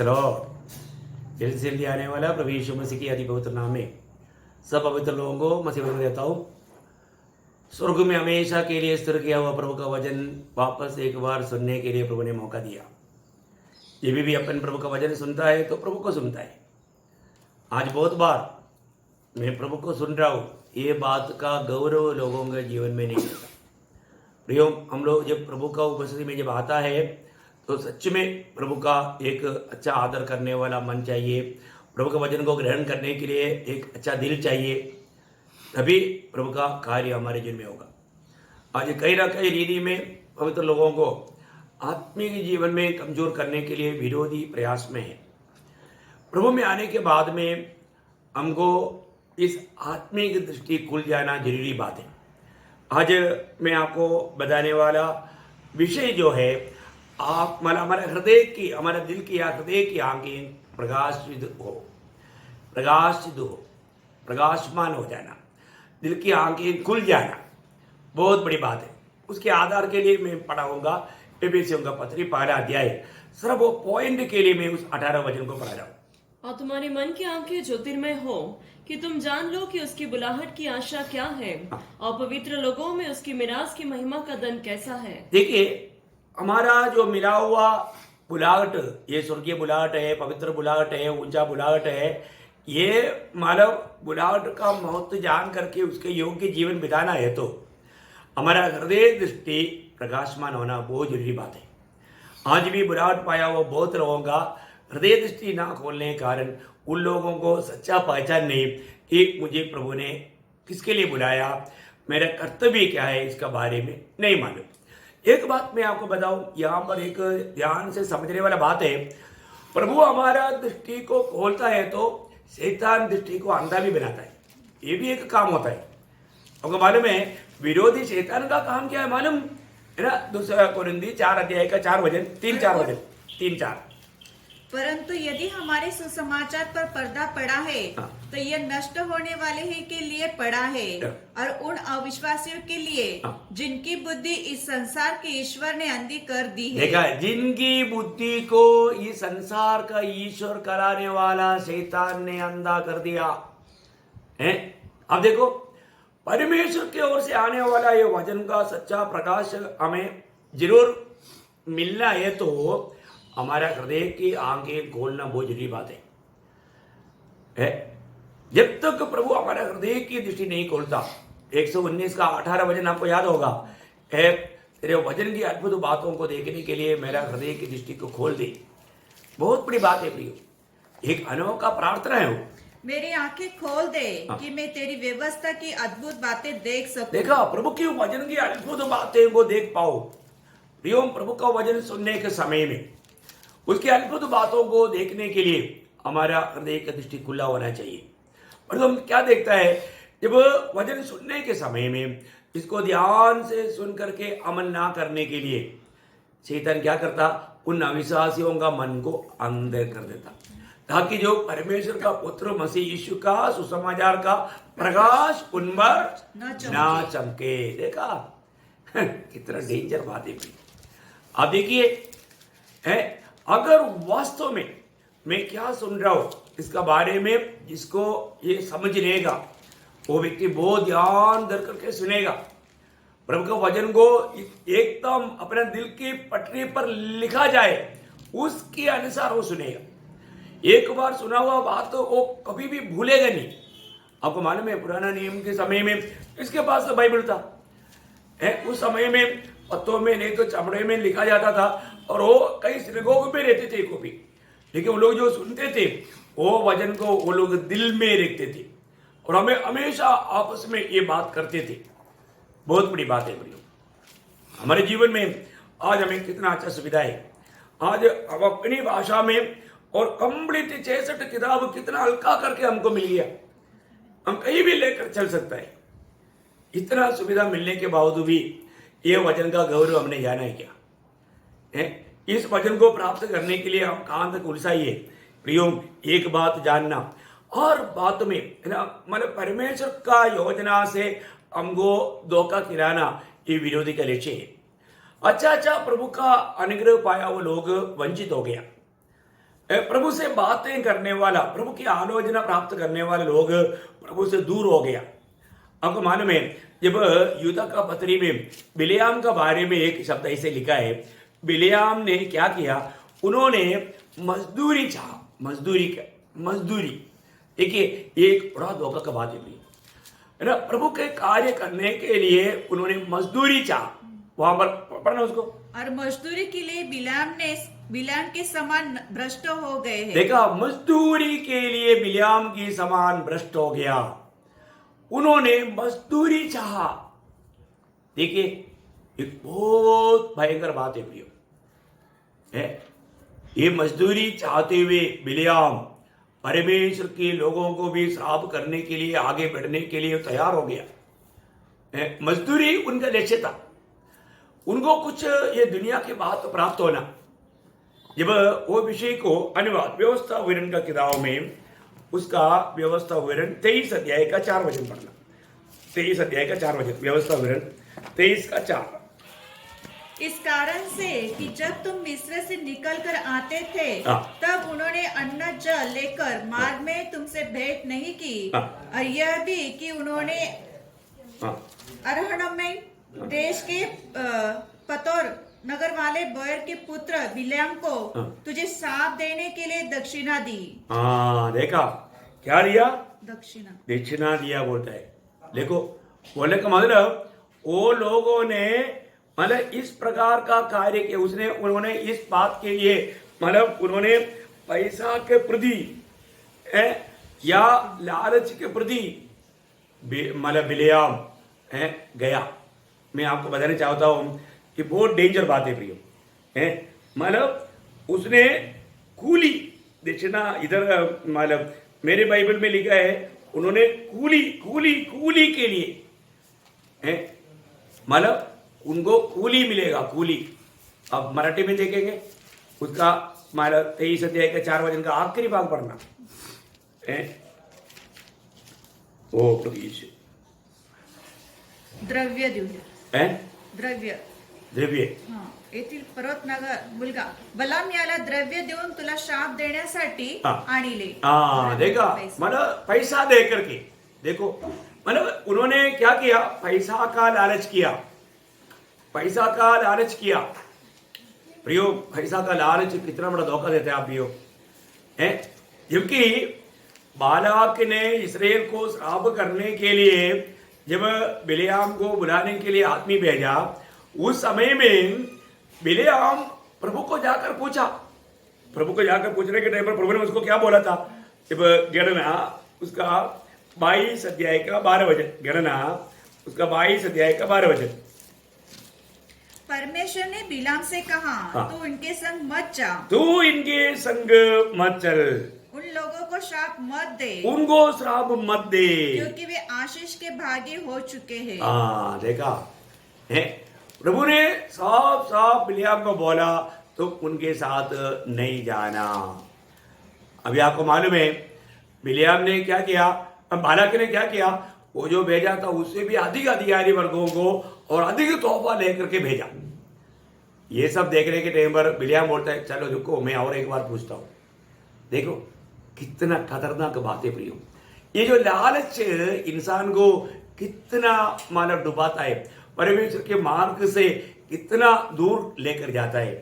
Praise Lord. जल्दी आने वाला प्रभु यीशु मसीह की अति पवित्र नाम में सब पवित्र लोगों को मसीह में देता हूँ। स्वर्ग में हमेशा के लिए स्थिर किया हुआ प्रभु का वचन वापस एक बार सुनने के लिए प्रभु ने मौका दिया। ये भी अपन प्रभु का वचन सुनता है तो प्रभु को सुनता है। आज बहुत बार मैं प्रभु को सुन रहा हूँ, ये बात का गौरव लोगों के जीवन में नहीं होता। प्रियो, हम लोग जब प्रभु का उपस्थिति में जब आता है तो सच में प्रभु का एक अच्छा आदर करने वाला मन चाहिए। प्रभु के वचन को ग्रहण करने के लिए एक अच्छा दिल चाहिए, तभी प्रभु का कार्य हमारे जीवन में होगा। आज कहीं ना कहीं रीति में पवित्र लोगों को आत्मिक जीवन में कमजोर करने के लिए विरोधी प्रयास में है। प्रभु में आने के बाद में हमको इस आत्मिक दृष्टि खुल जाना जरूरी बात है। आज मैं आपको बताने वाला विषय जो है, आप हमारे हृदय की, हमारे दिल की या हृदय की आंखें प्रकाशित हो, प्रकाशमान हो जाना, दिल की आंखें खुल जाना बहुत बड़ी बात है। उसके आधार के लिए मैं पढ़ाऊंगा एफेसियों का पत्री 1 अध्याय। सिर्फ वो पॉइंट के लिए मैं उस 18 वचन को पढ़ा रहा हूँ। और तुम्हारे मन की आंखें ज्योतिर्मय हो कि तुम जान लो कि उसकी बुलाहट की आशा क्या है और पवित्र लोगों में उसकी मिरास की महिमा का दन कैसा है। देखिए, हमारा जो मिला हुआ बुलाहट, ये स्वर्गीय बुलाहट है, पवित्र बुलाहट है, ऊंचा बुलाहट है। ये मानव बुलाहट का महत्व जान करके उसके योग्य जीवन बिताना है तो हमारा हृदय दृष्टि प्रकाशमान होना बहुत जरूरी बात है। आज भी बुलाहट पाया हुआ बहुत लोगों का हृदय दृष्टि ना खोलने के कारण उन लोगों को सच्चा पहचान नहीं कि मुझे प्रभु ने किसके लिए बुलाया, मेरा कर्तव्य क्या है, इसका बारे में नहीं मालूम। एक बात मैं आपको बताऊं, यहाँ पर एक ध्यान से समझने वाला बात है। प्रभु हमारा दृष्टि को खोलता है तो शैतान दृष्टि को अंधा भी बनाता है। ये भी एक काम होता है। आपको मालूम है विरोधी शैतान का काम क्या है मालूम है ना? 2 कोरिन्थी 4 अध्याय का 4 वचन 3-4 परंतु यदि हमारे सुसमाचार पर पर्दा पड़ा है तो यह नष्ट होने वाले ही के लिए पड़ा है और उन अविश्वासियों के लिए जिनकी बुद्धि इस संसार के ईश्वर ने अंधी कर दी है। देखा, जिनकी बुद्धि को इस संसार का ईश्वर कराने वाला शैतान ने अंधा कर दिया है। अब देखो, परमेश्वर की ओर से आने वाला ये वचन का सच्चा प्रकाश हमें जरूर मिलना है तो हमारा हृदय की आंखें खोलना बहुत जरूरी बात है। जब तक प्रभु हमारा हृदय की दृष्टि नहीं खोलता, 119 का 18 वचन आपको याद होगा, तेरे वचन की अद्भुत बातों को देखने के लिए मेरा हृदय की दृष्टि को खोल दे। बहुत बड़ी बात है प्रियो, एक अनोखा प्रार्थना है वो। मेरी आंखें खोल दे कि मैं तेरी व्यवस्था की अद्भुत बातें देख सकूं। देखा, प्रभु की वचन की अद्भुत बातें को देख पाओ। प्रियो, प्रभु का वचन सुनने के समय में उसकी अद्भुत बातों को देखने के लिए हमारा हृदय का दृष्टि खुला होना चाहिए। और तो हम क्या देखता है, जब वचन सुनने के समय में इसको ध्यान से सुन करके अमल ना करने के लिए शैतान क्या करता, उन अविश्वासियों का मन को अंधे कर देता, ताकि जो परमेश्वर का पुत्र मसीह यीशु का सुसमाचार का प्रकाश उन पर ना चमके। देखा कितना डेंजर बात है। आप देखिए, अगर वास्तव में मैं क्या सुन रहा हूं इसका बारे में जिसको ये समझ लेगा, वो व्यक्ति बहुत ध्यान धर करके सुनेगा। प्रभु के वचन को एकदम अपने दिल की पटरी पर लिखा जाए, उसके अनुसार वो सुनेगा। एक बार सुना हुआ बात तो वो कभी भी भूलेगा नहीं। आपको मालूम है, पुराना नियम के समय में इसके पास तो बाइबल था। उस समय में पत्तों में नहीं तो चमड़े में लिखा जाता था, और वो कई सिनेगोग में रहते थे कॉपी, लेकिन वो लोग जो सुनते थे वो वचन को वो लोग दिल में रखते थे और हमें हमेशा आपस में ये बात करते थे। बहुत बड़ी बात है प्रियो, हमारे जीवन में आज हमें कितना अच्छा सुविधा है। आज हम अपनी भाषा में और कंप्लीट 66 किताब कितना हल्का करके हमको मिल गया, हम कहीं भी लेकर चल सकता है। इतना सुविधा मिलने के बावजूद भी ये वचन का गौरव हमने जाना है क्या है? इस वचन को प्राप्त करने के लिए हम कहां तक उलझाइए। प्रियो, एक बात जानना, और बात में है ना, मतलब परमेश्वर का योजना से हमको धोखा खिलाना ये विरोधी का लक्ष्य है। अच्छा प्रभु का अनुग्रह पाया वो लोग वंचित हो गया। प्रभु से बातें करने वाला, प्रभु की आलोचना प्राप्त करने वाले लोग प्रभु से दूर हो गया। आपको मालूम है, जब यूदा का पत्री में बिलेयाम का बारे में एक शब्द ऐसे लिखा है, बिलेयाम ने क्या किया, उन्होंने मजदूरी चाहा, मजदूरी। देखिए, एक बड़ा धोखा का बात है ना, प्रभु के कार्य करने के लिए उन्होंने मजदूरी चाहा। वहां पर पढ़ना उसको, और मजदूरी के लिए बिलाम के समान भ्रष्ट हो गए हैं। देखा, मजदूरी के लिए बिलाम की समान भ्रष्ट हो गया, उन्होंने मजदूरी चाहा। देखिए, एक बहुत भयंकर बात है प्रियो, है ये मजदूरी चाहते हुए बिलाम परमेश्वर के लोगों को भी श्राप करने के लिए, आगे बढ़ने के लिए तैयार हो गया। मजदूरी उनका लक्ष्य था, उनको कुछ ये दुनिया की बात प्राप्त होना। जब वो विषय को अनुवाद व्यवस्था विवरण का किताब में, उसका व्यवस्था विवरण 23 अध्याय का 4 वचन पढ़ना। 23 अध्याय का 4 वचन, व्यवस्था विवरण 23 का 4। इस कारण से कि जब तुम मिस्र से निकल कर आते थे, तब उन्होंने अन्न जल लेकर मार्ग में तुमसे भेंट नहीं की, और यह भी कि उन्होंने अरहनों देश के पतोर नगर वाले बोयर के पुत्र बिलेयाम को तुझे साप देने के लिए दक्षिणा दी। देखा क्या दिया, दक्षिणा दिया बोलता है। देखो, बोलने का मतलब वो लोगों ने मतलब इस प्रकार का कार्य किया, उन्होंने इस बात के लिए, मतलब उन्होंने पैसा के प्रति या लालच के प्रति मतलब बिलेयाम गया। मैं आपको बताना चाहता हूं कि बहुत डेंजर बात है प्रियो, मतलब उसने कूली दक्षिणा, इधर मतलब मेरे बाइबल में लिखा है, उन्होंने कूली के लिए, मतलब उनको कूली मिलेगा, कूली। अब मराठी में देखेंगे उसका, मतलब 23 अध्याय का 4 वचन का आखिरी भाग पढ़ना है। ओ प्रभु, द्रव्य देऊन, द्रव्य येथील पर्वत नगर मुलगा बलाम याला द्रव्य देऊन तुला शाप देण्यासाठी आणले। देखा, मतलब पैसा दे करके, देखो मतलब उन्होंने क्या किया, पैसा का लालच किया, पैसा का लालच किया। प्रियो, पैसा का लालच कितना बड़ा धोखा देता है आप प्रियो, है। क्योंकि बालाक ने इस्राएल को श्राप करने के लिए जब बिलेयाम को बुलाने के लिए आदमी भेजा, उस समय में बिलेयाम प्रभु को जाकर पूछा, प्रभु को जाकर पूछने के टाइम पर प्रभु ने उसको क्या बोला था, जब गणना उसका 22 अध्याय का 12 वचन, गणना उसका 22 अध्याय का 12 वचन। परमेश्वर ने बिलाम से कहा, तू इनके संग मत जा, तू इनके संग मत चल, उन लोगों को श्राप मत दे, उनको श्राप मत दे, क्योंकि वे आशीष के भागी हो चुके हैं। देखा है, प्रभु ने साफ साफ बिलेयाम को बोला, तो उनके साथ नहीं जाना। अभी आपको मालूम है बिलेयाम ने क्या किया, बालाक ने क्या किया, वो जो भेजा था उससे भी अधिक अधिकारी वर्गों को और अधिक तोहफा लेकर के भेजा। ये सब देखने के टाइम पर बिलेयाम बोलता है, चलो रुको, मैं और एक बार पूछता हूं। देखो कितना खतरनाक बात है प्रियो, ये जो लालच इंसान को कितना मतलब डुबाता है, परमेश्वर के मार्ग से कितना दूर लेकर जाता है।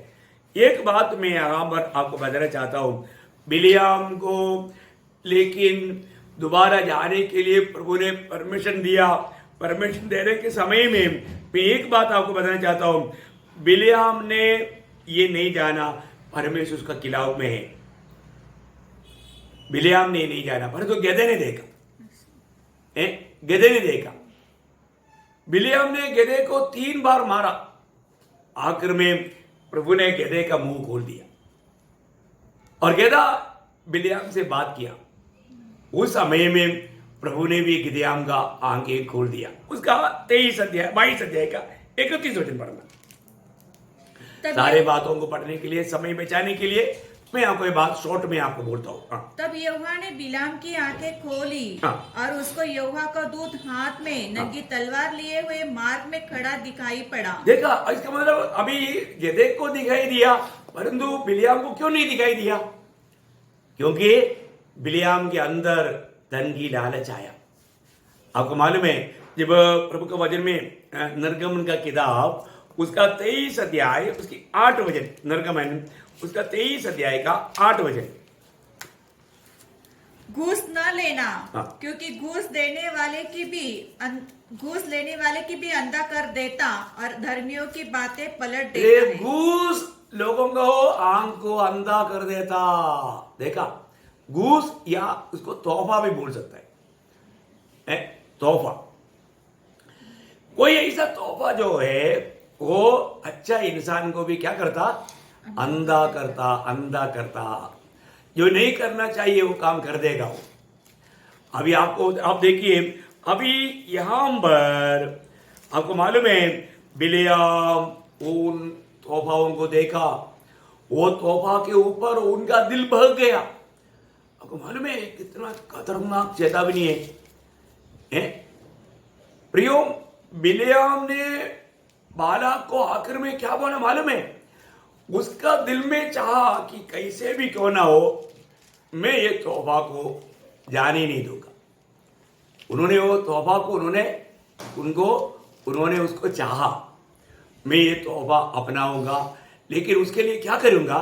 एक बात मैं यहाँ पर आपको बताना चाहता हूं, बिलेयाम को लेकिन दोबारा जाने के लिए प्रभु ने परमिशन दिया। परमिशन देने के समय में मैं एक बात आपको बताना चाहता हूं, बिलेयाम ने ये नहीं जाना परमेश्वर उसका खिलाफ में है, बिलेयाम ने नहीं जाना, परंतु तो गधे ने देखा, गधे ने देखा, बिलेयाम ने गधे को 3 बार मारा, आखिर में प्रभु ने गधे का मुंह खोल दिया और गधा बिलेयाम से बात किया। उस समय में प्रभु ने भी गिदयाम का आंखें खोल दिया। उसका 22 अध्याय का 31 वचन पढ़ना। सारे बातों को पढ़ने के लिए, समय बचाने के लिए मैं आपको ये बात शॉर्ट में आपको बोलता हूँ। तब यहोवा ने बिलाम की आंखें खोली और उसको यहोवा का दूत हाथ में नंगी तलवार लिए हुए मार्ग में खड़ा दिखाई पड़ा। देखा, इसका मतलब अभी गधे को दिखाई दिया, परंतु बिलेयाम को क्यों नहीं दिखाई दिया? क्योंकि बिलियाम के अंदर धन की लालच आया। आपको मालूम है जब प्रभु के वचन में निर्गमन का किताब उसका 23 अध्याय उसकी 8 वचन, निर्गमन उसका 23 अध्याय का 8 वचन, घूस न लेना, हाँ। क्योंकि घूस लेने वाले की भी अंधा कर देता और धर्मियों की बातें पलट देता ये है। घूस लोगों को आंख को अंधा कर देता। देखा, घूस या उसको तोहफा भी बोल सकता है, तोहफा। कोई ऐसा तोहफा जो है वो अच्छा इंसान को भी क्या करता, अंधा करता। जो नहीं करना चाहिए वो काम कर देगा वो। अभी आप देखिए, अभी यहां पर आपको मालूम है बिलियाम उन तोहफाओं को देखा, वो तोहफा के ऊपर उनका दिल बहक गया। आपको मालूम है कितना खतरनाक चेतावनी है? प्रियो, बिलियाम ने बालाक को आखिर में क्या बोला मालूम है? उसका दिल में चाहा कि कैसे भी क्यों ना हो मैं ये तोहफा को जाने नहीं दूंगा। उन्होंने वो तोहफा को उन्होंने उसको चाहा, मैं ये तोहफा अपनाऊंगा, लेकिन उसके लिए क्या करूंगा,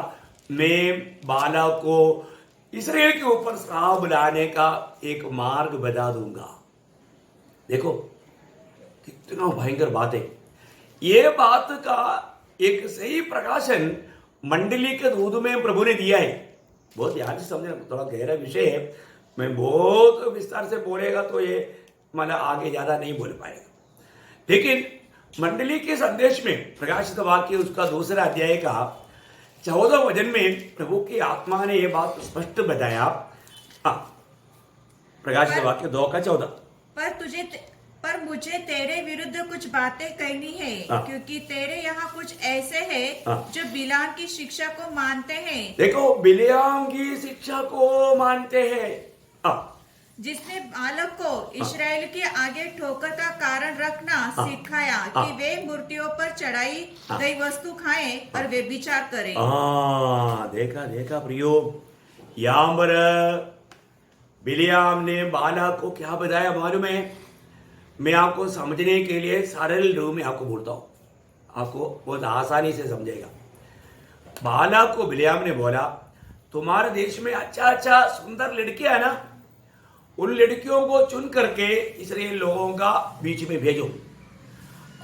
मैं बालाक को इस्राएल के ऊपर श्राप लाने का एक मार्ग बता दूंगा। देखो कितना भयंकर बात है। ये बात का एक सही प्रकाशन मंडली के दूध में प्रभु ने दिया है। बहुत ध्यान से समझना, थोड़ा गहरा विषय है, मैं बहुत विस्तार से बोलेगा तो ये मतलब आगे ज्यादा नहीं बोल पाएगा। लेकिन मंडली के संदेश में प्रकाशित वाक्य उसका 2 अध्याय का 14 वचन में प्रभु की आत्मा ने यह बात स्पष्ट बताया। प्रकाशित वाक्य 2 का 14, पर मुझे तेरे विरुद्ध कुछ बातें कहनी है, क्योंकि तेरे यहाँ कुछ ऐसे हैं जो बिलाम की शिक्षा को मानते हैं। देखो, बिलियाम की शिक्षा को मानते हैं, जिसने बालक को इस्राएल के आगे ठोकर का कारण रखना सिखाया कि वे मूर्तियों पर चढ़ाई गई वस्तु खाएं और वे विचार करें। देखा प्रियो, यहाँ पर बिलियाम ने बालक को क्या बताया मालूम है? मैं आपको समझने के लिए सरल रूप में आपको बोलता हूं, आपको बहुत आसानी से समझेगा। बालक को बिलियाम ने बोला, तुम्हारे देश में अच्छा सुंदर लड़कियां है ना, उन लड़कियों को चुन करके इस्राएल लोगों का बीच में भेजो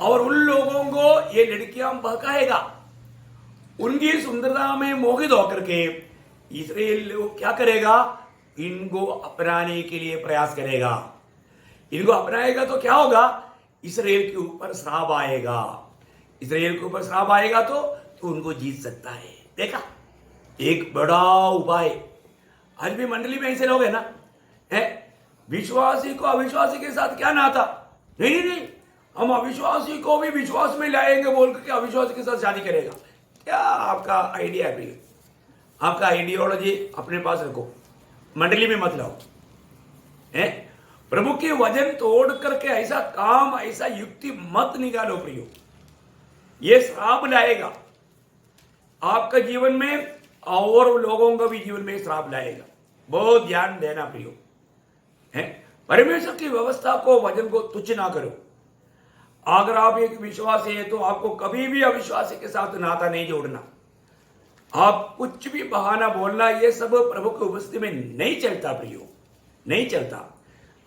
और उन लोगों को ये लड़कियां बहकाएगा। उनकी सुंदरता में मोहित होकर के इस्राएल लोग क्या करेगा, इनको अपनाने के लिए प्रयास करेगा। इनको अपनाएगा तो क्या होगा, इस्राएल के ऊपर श्राप आएगा। इस्राएल के ऊपर श्राप आएगा तो उनको जीत सकता है। देखा, एक बड़ा उपाय। आज भी मंडली में ऐसे लोग है ना, है विश्वासी को अविश्वासी के साथ क्या नाता, नहीं, हम अविश्वासी को भी विश्वास में लाएंगे बोल करके अविश्वासी के साथ शादी करेगा। क्या आपका आइडिया है? आपका आइडियोलॉजी अपने पास रखो, मंडली में मत लाओ। है प्रभु के वचन तोड़ करके ऐसा काम, ऐसा युक्ति मत निकालो प्रियो, ये श्राप लाएगा आपका जीवन में और लोगों का भी जीवन में श्राप लाएगा। बहुत ध्यान देना प्रियो, है परमेश्वर की व्यवस्था को, वचन को तुच्छ ना करो। अगर आप एक विश्वासी है तो आपको कभी भी अविश्वासी के साथ नाता नहीं जोड़ना। आप कुछ भी बहाना बोलना, ये सब प्रभु की उपस्थिति में नहीं चलता प्रियो, नहीं चलता।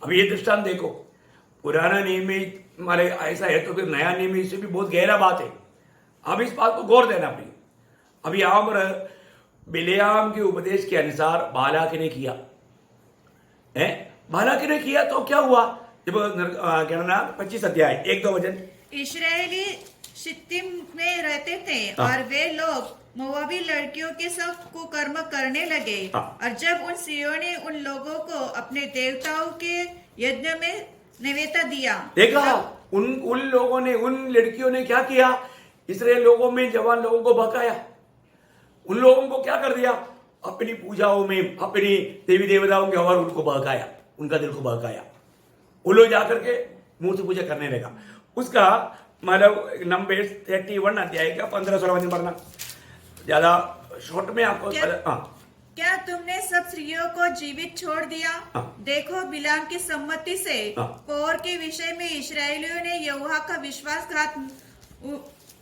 अब ये दृष्टांत देखो, पुराना नियम में हमारे ऐसा है तो फिर नया नियम में इससे भी बहुत गहरा बात है। अब इस बात को गौर देना प्रियो। अभी यहां पर बिलियाम के उपदेश के अनुसार बालाक ने किया, बालाक ने किया तो क्या हुआ? जब गणना 25 अध्याय 1-2 वचन, इस्राएली शित्तीम में रहते थे और वे लोग मोआबी लड़कियों के सब कुकर्म करने लगे। और जब उन स्त्रियों ने उन लोगों को अपने देवताओं के यज्ञ में निवेदा दिया, देखा उन लोगों ने, उन लड़कियों ने क्या किया? इस्राएल लोगों में जवान लोगों को भड़काया। उन लोगों को क्या कर दिया? अपनी पूजाओं में, अपनी देवी देवताओं के और उनको बहकाया, उनका दिल को बहकाया। वो लोग जाकर के मूर्ति पूजा करने लगा। उसका मतलब नंबर 31 अध्याय का 15-16 वचन पढ़ना, ज्यादा शॉर्ट में आपको। क्या तुमने सब स्त्रियों को जीवित छोड़ दिया? देखो, बिलाम की सम्मति से पोर के विषय में इस्राएलियों ने यहोवा का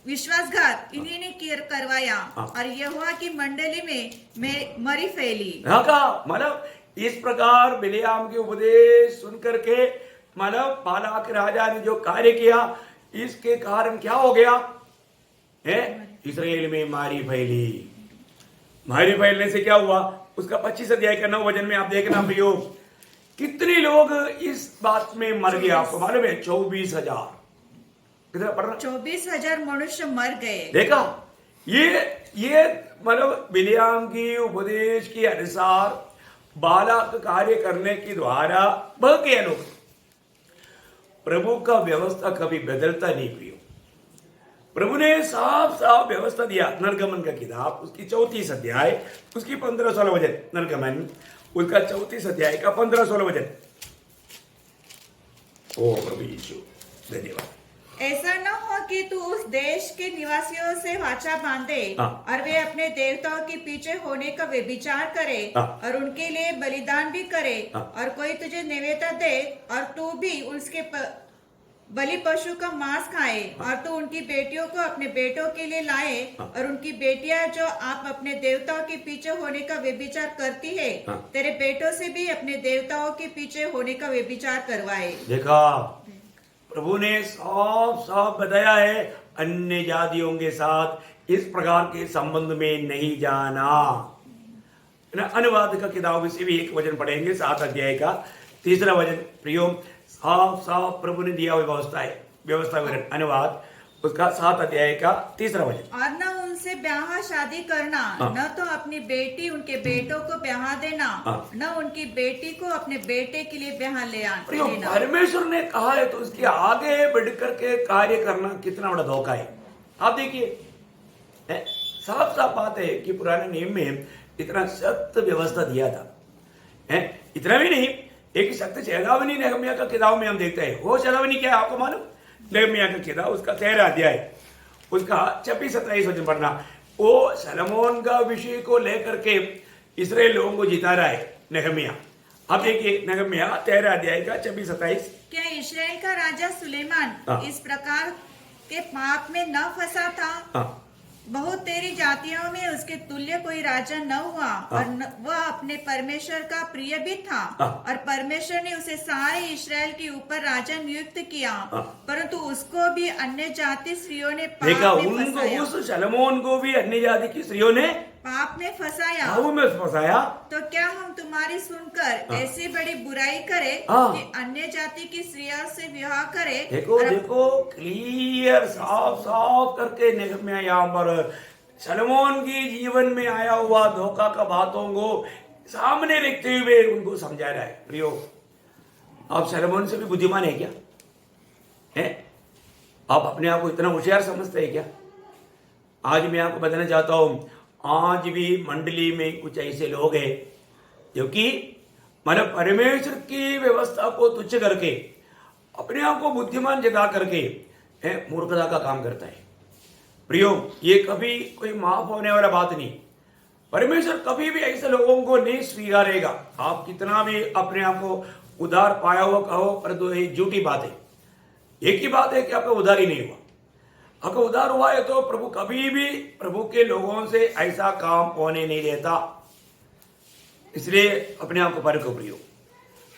विश्वासघात इन्हीं ने करवाया और यहोवा की मंडली में मरी फैली। मतलब इस प्रकार बिलेआम के उपदेश सुन करके मतलब बालाक राजा ने जो कार्य किया, इसके कारण क्या हो गया है? इस्राएल में मारी फैली। मारी फैलने से क्या हुआ? उसका 25 अध्याय का 9 वचन में आप देखना प्रियो, कितने लोग इस बात में मर गए आपको मालूम है? 24,000। कितना पढ़ रहा? 24,000 मनुष्य मर गए। देखा, ये मतलब बिलेआम की उपदेश के अनुसार बालाक कार्य करने के द्वारा बह गए लोग। प्रभु का व्यवस्था कभी बदलता नहीं प्रियो। प्रभु ने साफ साफ व्यवस्था दिया। निर्गमन का किताब उसकी 34 अध्याय उसकी 15-16 वचन। निर्गमन उसका 34 अध्याय का 15-16 वचन। ओ प्रभु यीशु धन्यवाद। ऐसा न हो कि तू उस देश के निवासियों से वाचा बांधे और वे अपने देवताओं के पीछे होने का व्यभिचार करे और उनके लिए बलिदान भी करे और कोई तुझे निवेदन दे और तू भी उसके बलि पशु का मांस खाए और तू उनकी बेटियों को अपने बेटों के लिए लाए और उनकी बेटियां जो आप अपने देवताओं के पीछे होने का व्यभिचार करती है, तेरे बेटों से भी अपने देवताओं के पीछे होने का व्यभिचार करवाए। देखा, प्रभु ने साफ साफ बताया है, अन्य जातियों के साथ इस प्रकार के संबंध में नहीं जाना। अनुवाद का किताब से भी एक वचन पढ़ेंगे, 7 अध्याय का 3 वचन। प्रियो, साफ साफ प्रभु ने दिया हुआ व्यवस्था अनुवाद उसका 7 अध्याय का 3 वचन। और न उनसे ब्याह शादी करना, न तो अपनी बेटी उनके बेटों को ब्याह देना, न उनकी बेटी को अपने बेटे के लिए ब्याह ले आना। परमेश्वर ने कहा है तो उसके आगे बढ़ करके कार्य करना कितना बड़ा धोखा है। आप देखिए, साफ साफ बात है कि पुराने नियम में इतना सख्त व्यवस्था दिया था। इतना भी नहीं, एक सख्त चेतावनी नहम्याह का किताब में हम देखते हैं। वो चेतावनी क्या है आपको मालूम? नहम्याह का किताब उसका 13 अध्याय उसका 26-27 वचन पढ़ना। वो सलोमोन का विषय को लेकर के इस्राएल लोगों को जिता रहा है नहम्याह। अब देखिए नहम्याह 13 अध्याय का 26-27। क्या इस्राएल का राजा सुलेमान इस प्रकार के पाप में न फंसा था? बहुत तेरी जातियों में उसके तुल्य कोई राजा न हुआ और वह अपने परमेश्वर का प्रिय भी था और परमेश्वर ने उसे सारे इस्राएल के ऊपर राजा नियुक्त किया, परंतु उसको भी अन्य जाति स्त्रियों ने पाप में फंसाया। उस सलोमोन को भी अन्य जाति की स्त्रियों ने पाप में फंसाया। तो क्या हम तुम्हारी सुनकर ऐसी बड़ी बुराई करे कि अन्य जाति की स्त्रियों से विवाह करे? देखो क्लियर साफ साफ करके नहम्याह यहाँ पर सलोमोन की जीवन में आया हुआ धोखा का बातों को सामने रखते हुए उनको समझा रहा है। प्रियो, आप सलोमोन से भी बुद्धिमान है क्या? आप अपने आप को इतना होशियार समझते हैं क्या? आज मैं आपको बताना चाहता हूं, आज भी मंडली में कुछ ऐसे लोग हैं जो कि मतलब परमेश्वर की व्यवस्था को तुच्छ करके अपने आप को बुद्धिमान जता करके मूर्खता का काम करता है। प्रियो, ये कभी कोई माफ होने वाला बात नहीं। परमेश्वर कभी भी ऐसे लोगों को नहीं स्वीकारेगा। आप कितना भी अपने आप को उधार पाया हुआ कहो, पर ये झूठी बात है। एक ही बात है कि आपका उधार ही नहीं हुआ। अगर उधार हुआ है तो प्रभु कभी भी प्रभु के लोगों से ऐसा काम होने नहीं देता। इसलिए अपने आप को परखो प्रियो।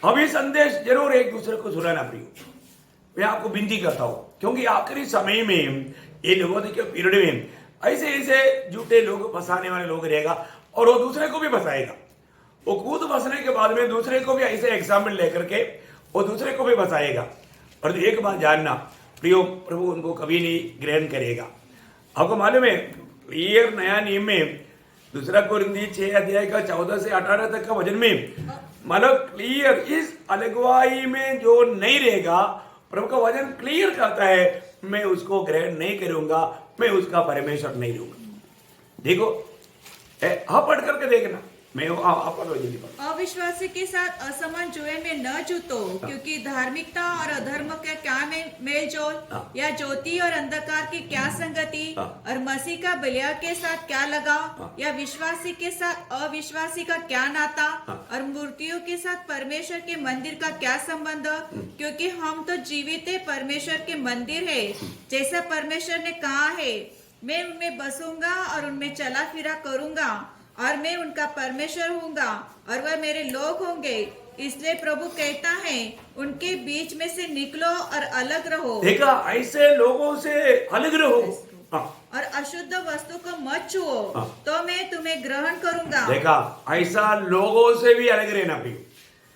अभी संदेश जरूर एक दूसरे को सुनाना प्रियो, मैं आपको विनती करता हूं, क्योंकि आखिरी समय में ये लोगों के पीरियड में ऐसे ऐसे झूठे लोग फंसाने वाले लोग रहेगा और वो दूसरे को भी फंसाएगा। वो खुद फंसने के बाद में दूसरे को भी ऐसे एग्जाम्पल लेकर के वो दूसरे को भी फंसाएगा। और एक बात जानना प्रियो, प्रभु उनको कभी नहीं ग्रहण करेगा। आपको मालूम है क्लियर नया नियम में 2 कोरिन्थी 6 अध्याय का 14 से 18 तक का वचन में मतलब क्लियर, इस अलगवाई में जो नहीं रहेगा, प्रभु का वचन क्लियर कहता है, मैं उसको ग्रहण नहीं करूंगा, मैं उसका परमेश्वर नहीं रहूंगा। देखो, आप पढ़ करके देखना, मैं आप पढ़ो जल्दी पढ़ो। अविश्वासी के साथ असमान जुए में न जूतो, क्योंकि धार्मिकता और अधर्म का क्या मेल जोल, हाँ। या ज्योति और अंधकार की क्या संगति, हाँ। और मसीह का बलिया के साथ क्या लगाव, हाँ। या विश्वासी के साथ अविश्वासी का क्या नाता, हाँ। और मूर्तियों के साथ परमेश्वर के मंदिर का क्या संबंध, क्योंकि हम तो जीवित परमेश्वर के मंदिर है, जैसा परमेश्वर ने कहा है, मैं उनमें बसूंगा और उनमें चला फिरा करूंगा, और मैं उनका परमेश्वर हूँगा और वह मेरे लोग होंगे। इसलिए प्रभु कहता है, उनके बीच में से निकलो और अलग रहो, देखा, ऐसे लोगों से अलग रहो। हाँ, और अशुद्ध वस्तु को मत छुओ, हाँ। तो मैं तुम्हें ग्रहण करूंगा। देखा, ऐसा लोगों से भी अलग रहना प्रियो।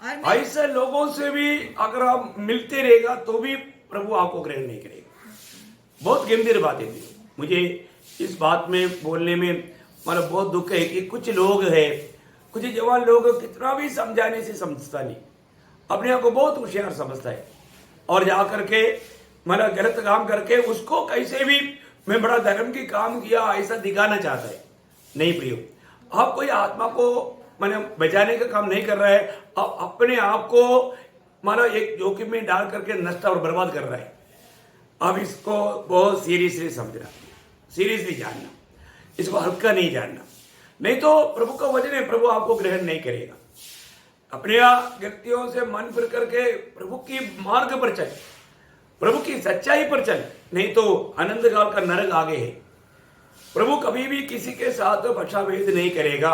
और मैं ऐसे लोगों से भी अगर आप मिलते रहेगा तो भी प्रभु आपको ग्रहण नहीं करेगा। बहुत गंभीर बात है। मुझे इस बात में बोलने में मतलब बहुत दुख है कि कुछ लोग हैं, कुछ जवान लोग कितना भी समझाने से समझता नहीं, अपने आप को बहुत होशियार समझता है और जा करके मतलब गलत काम करके उसको कैसे भी मैं बड़ा धर्म की काम किया ऐसा दिखाना चाहता है। नहीं प्रियो, आप कोई आत्मा को मैंने बचाने का काम नहीं कर रहा है, आप अपने आप को मानो एक जोखिम में डाल करके नष्ट और बर्बाद कर रहा है। अब इसको बहुत सीरियसली समझना, सीरियसली जानना, इसको हल्का नहीं जानना, नहीं तो प्रभु का वचन है, प्रभु आपको ग्रहण नहीं करेगा। अपने व्यक्तियों से मन फिर करके प्रभु की मार्ग पर चल, प्रभु की सच्चाई पर चल, नहीं तो अनंत काल का नरक आगे है। प्रभु कभी भी किसी के साथ पक्षाभेद नहीं करेगा।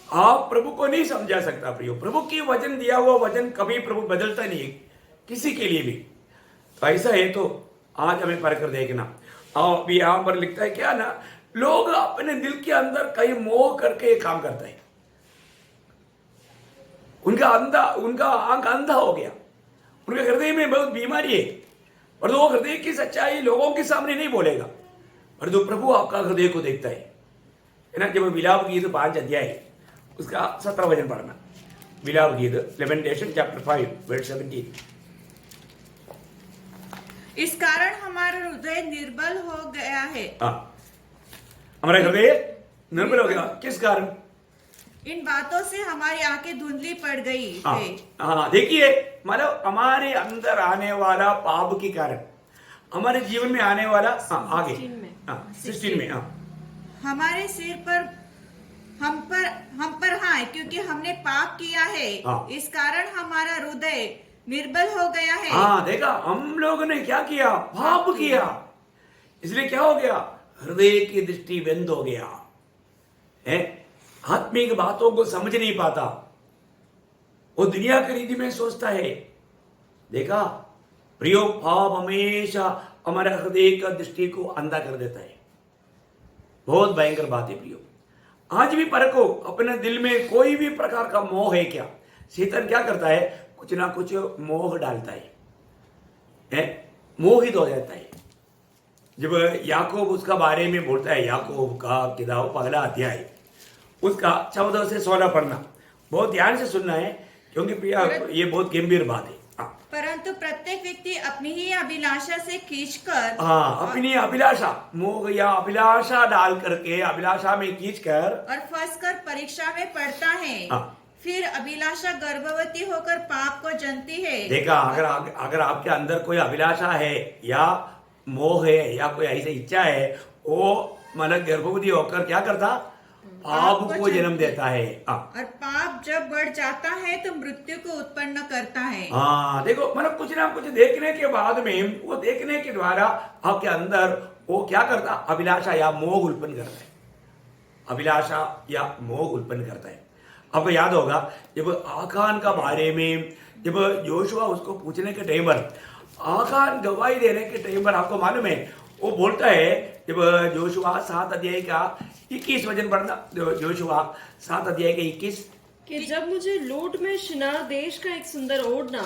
आप प्रभु को नहीं समझा सकता प्रियो। प्रभु की वचन दिया हुआ वचन कभी प्रभु बदलता नहीं है किसी के लिए भी। तो ऐसा है तो आज हमें पढ़ कर देखना। अब यहां पर लिखता है क्या ना, लोग अपने दिल के अंदर कई मोह करके काम करता है। उनका आंख अंधा हो गया, उनके हृदय में बहुत बीमारी है, और वो हृदय की सच्चाई लोगों के सामने नहीं बोलेगा, पर जो प्रभु आपका हृदय को देखता है ना। जब विलाप गीत 5 अध्याय उसका 17 वचन पढ़ना, विलाप गीत लेमेंटेशन चैप्टर 5 वर्स 17। इस कारण हमारा हृदय निर्बल हो गया है। हमारा हृदय निर्बल हो गया, किस कारण? इन बातों से हमारी आंखें धुंधली पड़ गई है। हाँ, देखिए मतलब हमारे अंदर आने वाला पाप के कारण हमारे जीवन में आने वाला आगे 16 में हमारे सिर पर हम पर हाँ, क्योंकि हमने पाप किया है, इस कारण हमारा हृदय निर्बल हो गया है। हाँ, देखा, हम लोगों ने क्या किया? पाप किया, इसलिए क्या हो गया? हृदय की दृष्टि बंद हो गया है, आत्मिक बातों को समझ नहीं पाता, वो दुनिया की रीति में सोचता है। देखा प्रियो, पाप हमेशा हमारे हृदय का दृष्टि को अंधा कर देता है। बहुत भयंकर बात है प्रियो। आज भी परखो अपने दिल में कोई भी प्रकार का मोह है क्या? शैतान क्या करता है? कुछ ना कुछ मोह डालता है, मोहित हो जाता है। जब याकूब उसका बारे में बोलता है, याकूब का किताब 1 अध्याय उसका 14 से 16 पढ़ना, बहुत ध्यान से सुनना है, क्योंकि प्रिया ये बहुत गंभीर बात है। परंतु प्रत्येक व्यक्ति अपनी ही अभिलाषा से खींचकर, अपनी अभिलाषा, मोह या अभिलाषा डाल करके, अभिलाषा में खींचकर और फंसकर परीक्षा में पड़ता है। फिर अभिलाषा गर्भवती होकर पाप को जनती है। देखा, अगर आपके अंदर कोई अभिलाषा है या मोह है या कोई ऐसी इच्छा है, वो मतलब गर्भवती होकर क्या करता? पाप को जन्म देता है। और पाप जब बढ़ जाता है तो मृत्यु को उत्पन्न करता है। देखो मतलब कुछ ना कुछ देखने के बाद में, वो देखने के द्वारा आपके अंदर वो क्या करता? अभिलाषा या मोह उत्पन्न करता है, अभिलाषा या मोह उत्पन्न करता है। आपको याद होगा जब आखान का बारे में जब योशुआ उसको पूछने के टाइम पर, आखान गवाही देने के टाइम पर, आपको मालूम है वो बोलता है, जब योशुआ 7 अध्याय का 21 वचन पढ़ना, योशुआ 7 अध्याय का 21, कि जब मुझे लूट में शिनार देश का एक सुंदर ओढ़ना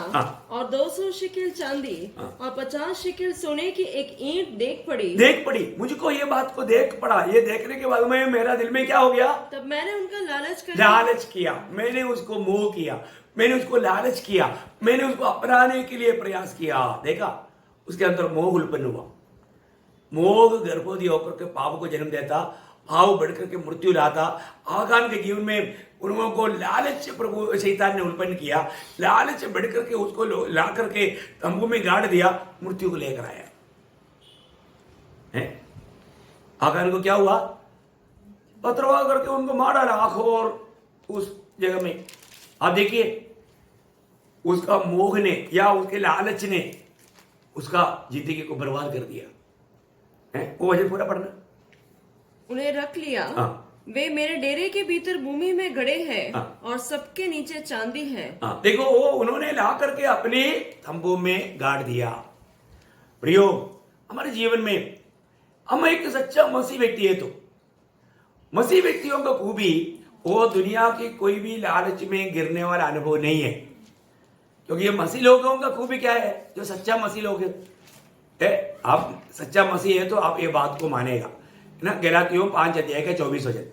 और 200 शिकिल चांदी और 50 शिकिल सोने की एक ईंट देख पड़ी, मुझको ये बात को देख पड़ा। ये देखने के बाद में मेरा दिल में क्या हो गया? तब मैंने उनका लालच किया, मैंने उसको मोह किया, मैंने उसको लालच किया, मैंने उसको अपनाने के लिए प्रयास किया। देखा, उसके अंदर मोह उत्पन्न हुआ। मोह गर्भवती होकर के पाप को जन्म देता, भाव बढ़कर के मृत्यु लाता। आगान के जीवन में उन लोगों को लालच प्रभु शैतान ने उत्पन्न किया, लालच बढ़कर के उसको ला करके तंबू में गाड़ दिया, मृत्यु को लेकर आया है। आगान को क्या हुआ? पथरवा करके उनको मार डाला आंखों और उस जगह में। आप देखिए, उसका मोह ने या उसके लालच ने उसका जिंदगी को बर्बाद कर दिया है। वो वचन पूरा पढ़ना। उन्हें रख लिया, हाँ। वे मेरे डेरे के भीतर भूमि में गड़े हैं, हाँ। और सबके नीचे चांदी है। हाँ, देखो वो उन्होंने ला करके अपने तंबू में गाड़ दिया। प्रियो, हमारे जीवन में हम एक सच्चा मसीह व्यक्ति है तो मसीह व्यक्तियों का खूबी वो दुनिया की कोई भी लालच में गिरने वाला अनुभव नहीं है। क्योंकि ये मसीह लोगों का खूबी क्या है? जो सच्चा मसीह लोग है, आप सच्चा मसीह है तो आप ये बात को मानेगा ना। गलातियों 5 अध्याय का 24 वचन,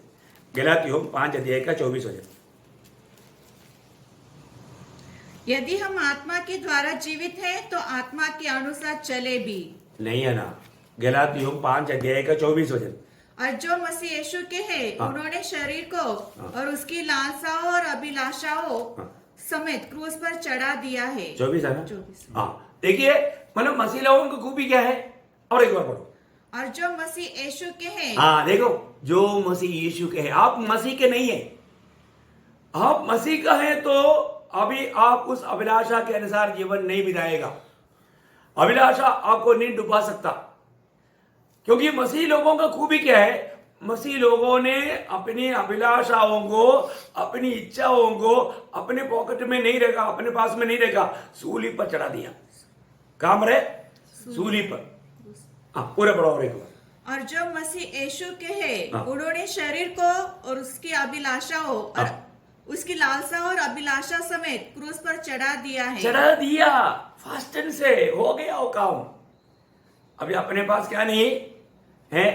गलातियों 5 अध्याय का 24 वचन। यदि हम आत्मा के द्वारा जीवित हैं तो आत्मा के अनुसार चले भी। नहीं है ना, गलातियों 5 अध्याय का 24 वचन। और जो मसीह यीशु के हैं, हाँ। उन्होंने शरीर को और उसकी लालसाओं और अभिलाषाओं समेत क्रूस पर चढ़ा दिया है। 24 है ना? 24। हाँ, देखिए मतलब मसीह लोगों की खूबी क्या है? और एक बार पढ़ो। और जो मसीह यीशु के हैं, हाँ देखो, जो मसीह यीशु के हैं। आप मसीह के नहीं है, आप मसीह का है तो अभी आप उस अभिलाषा के अनुसार जीवन नहीं बिताएगा। अभिलाषा आपको नहीं डुबा सकता। क्योंकि मसीह लोगों का खूबी क्या है? मसीह लोगों ने अपनी अभिलाषाओं को, अपनी इच्छाओं को अपने पॉकेट में नहीं रखा, अपने पास में नहीं रखा, सूली पर चढ़ा दिया। काम रहे सूली पर। हाँ, पूरा पढ़ो और एक बार। और जो मसीह यीशु के हैं, हाँ। उन्होंने शरीर को और उसकी अभिलाषाओं और हाँ। उसकी लालसा और अभिलाषा समेत क्रूस पर चढ़ा दिया है। चढ़ा दिया, फास्टन से हो गया वो काम। अभी अपने पास क्या नहीं है?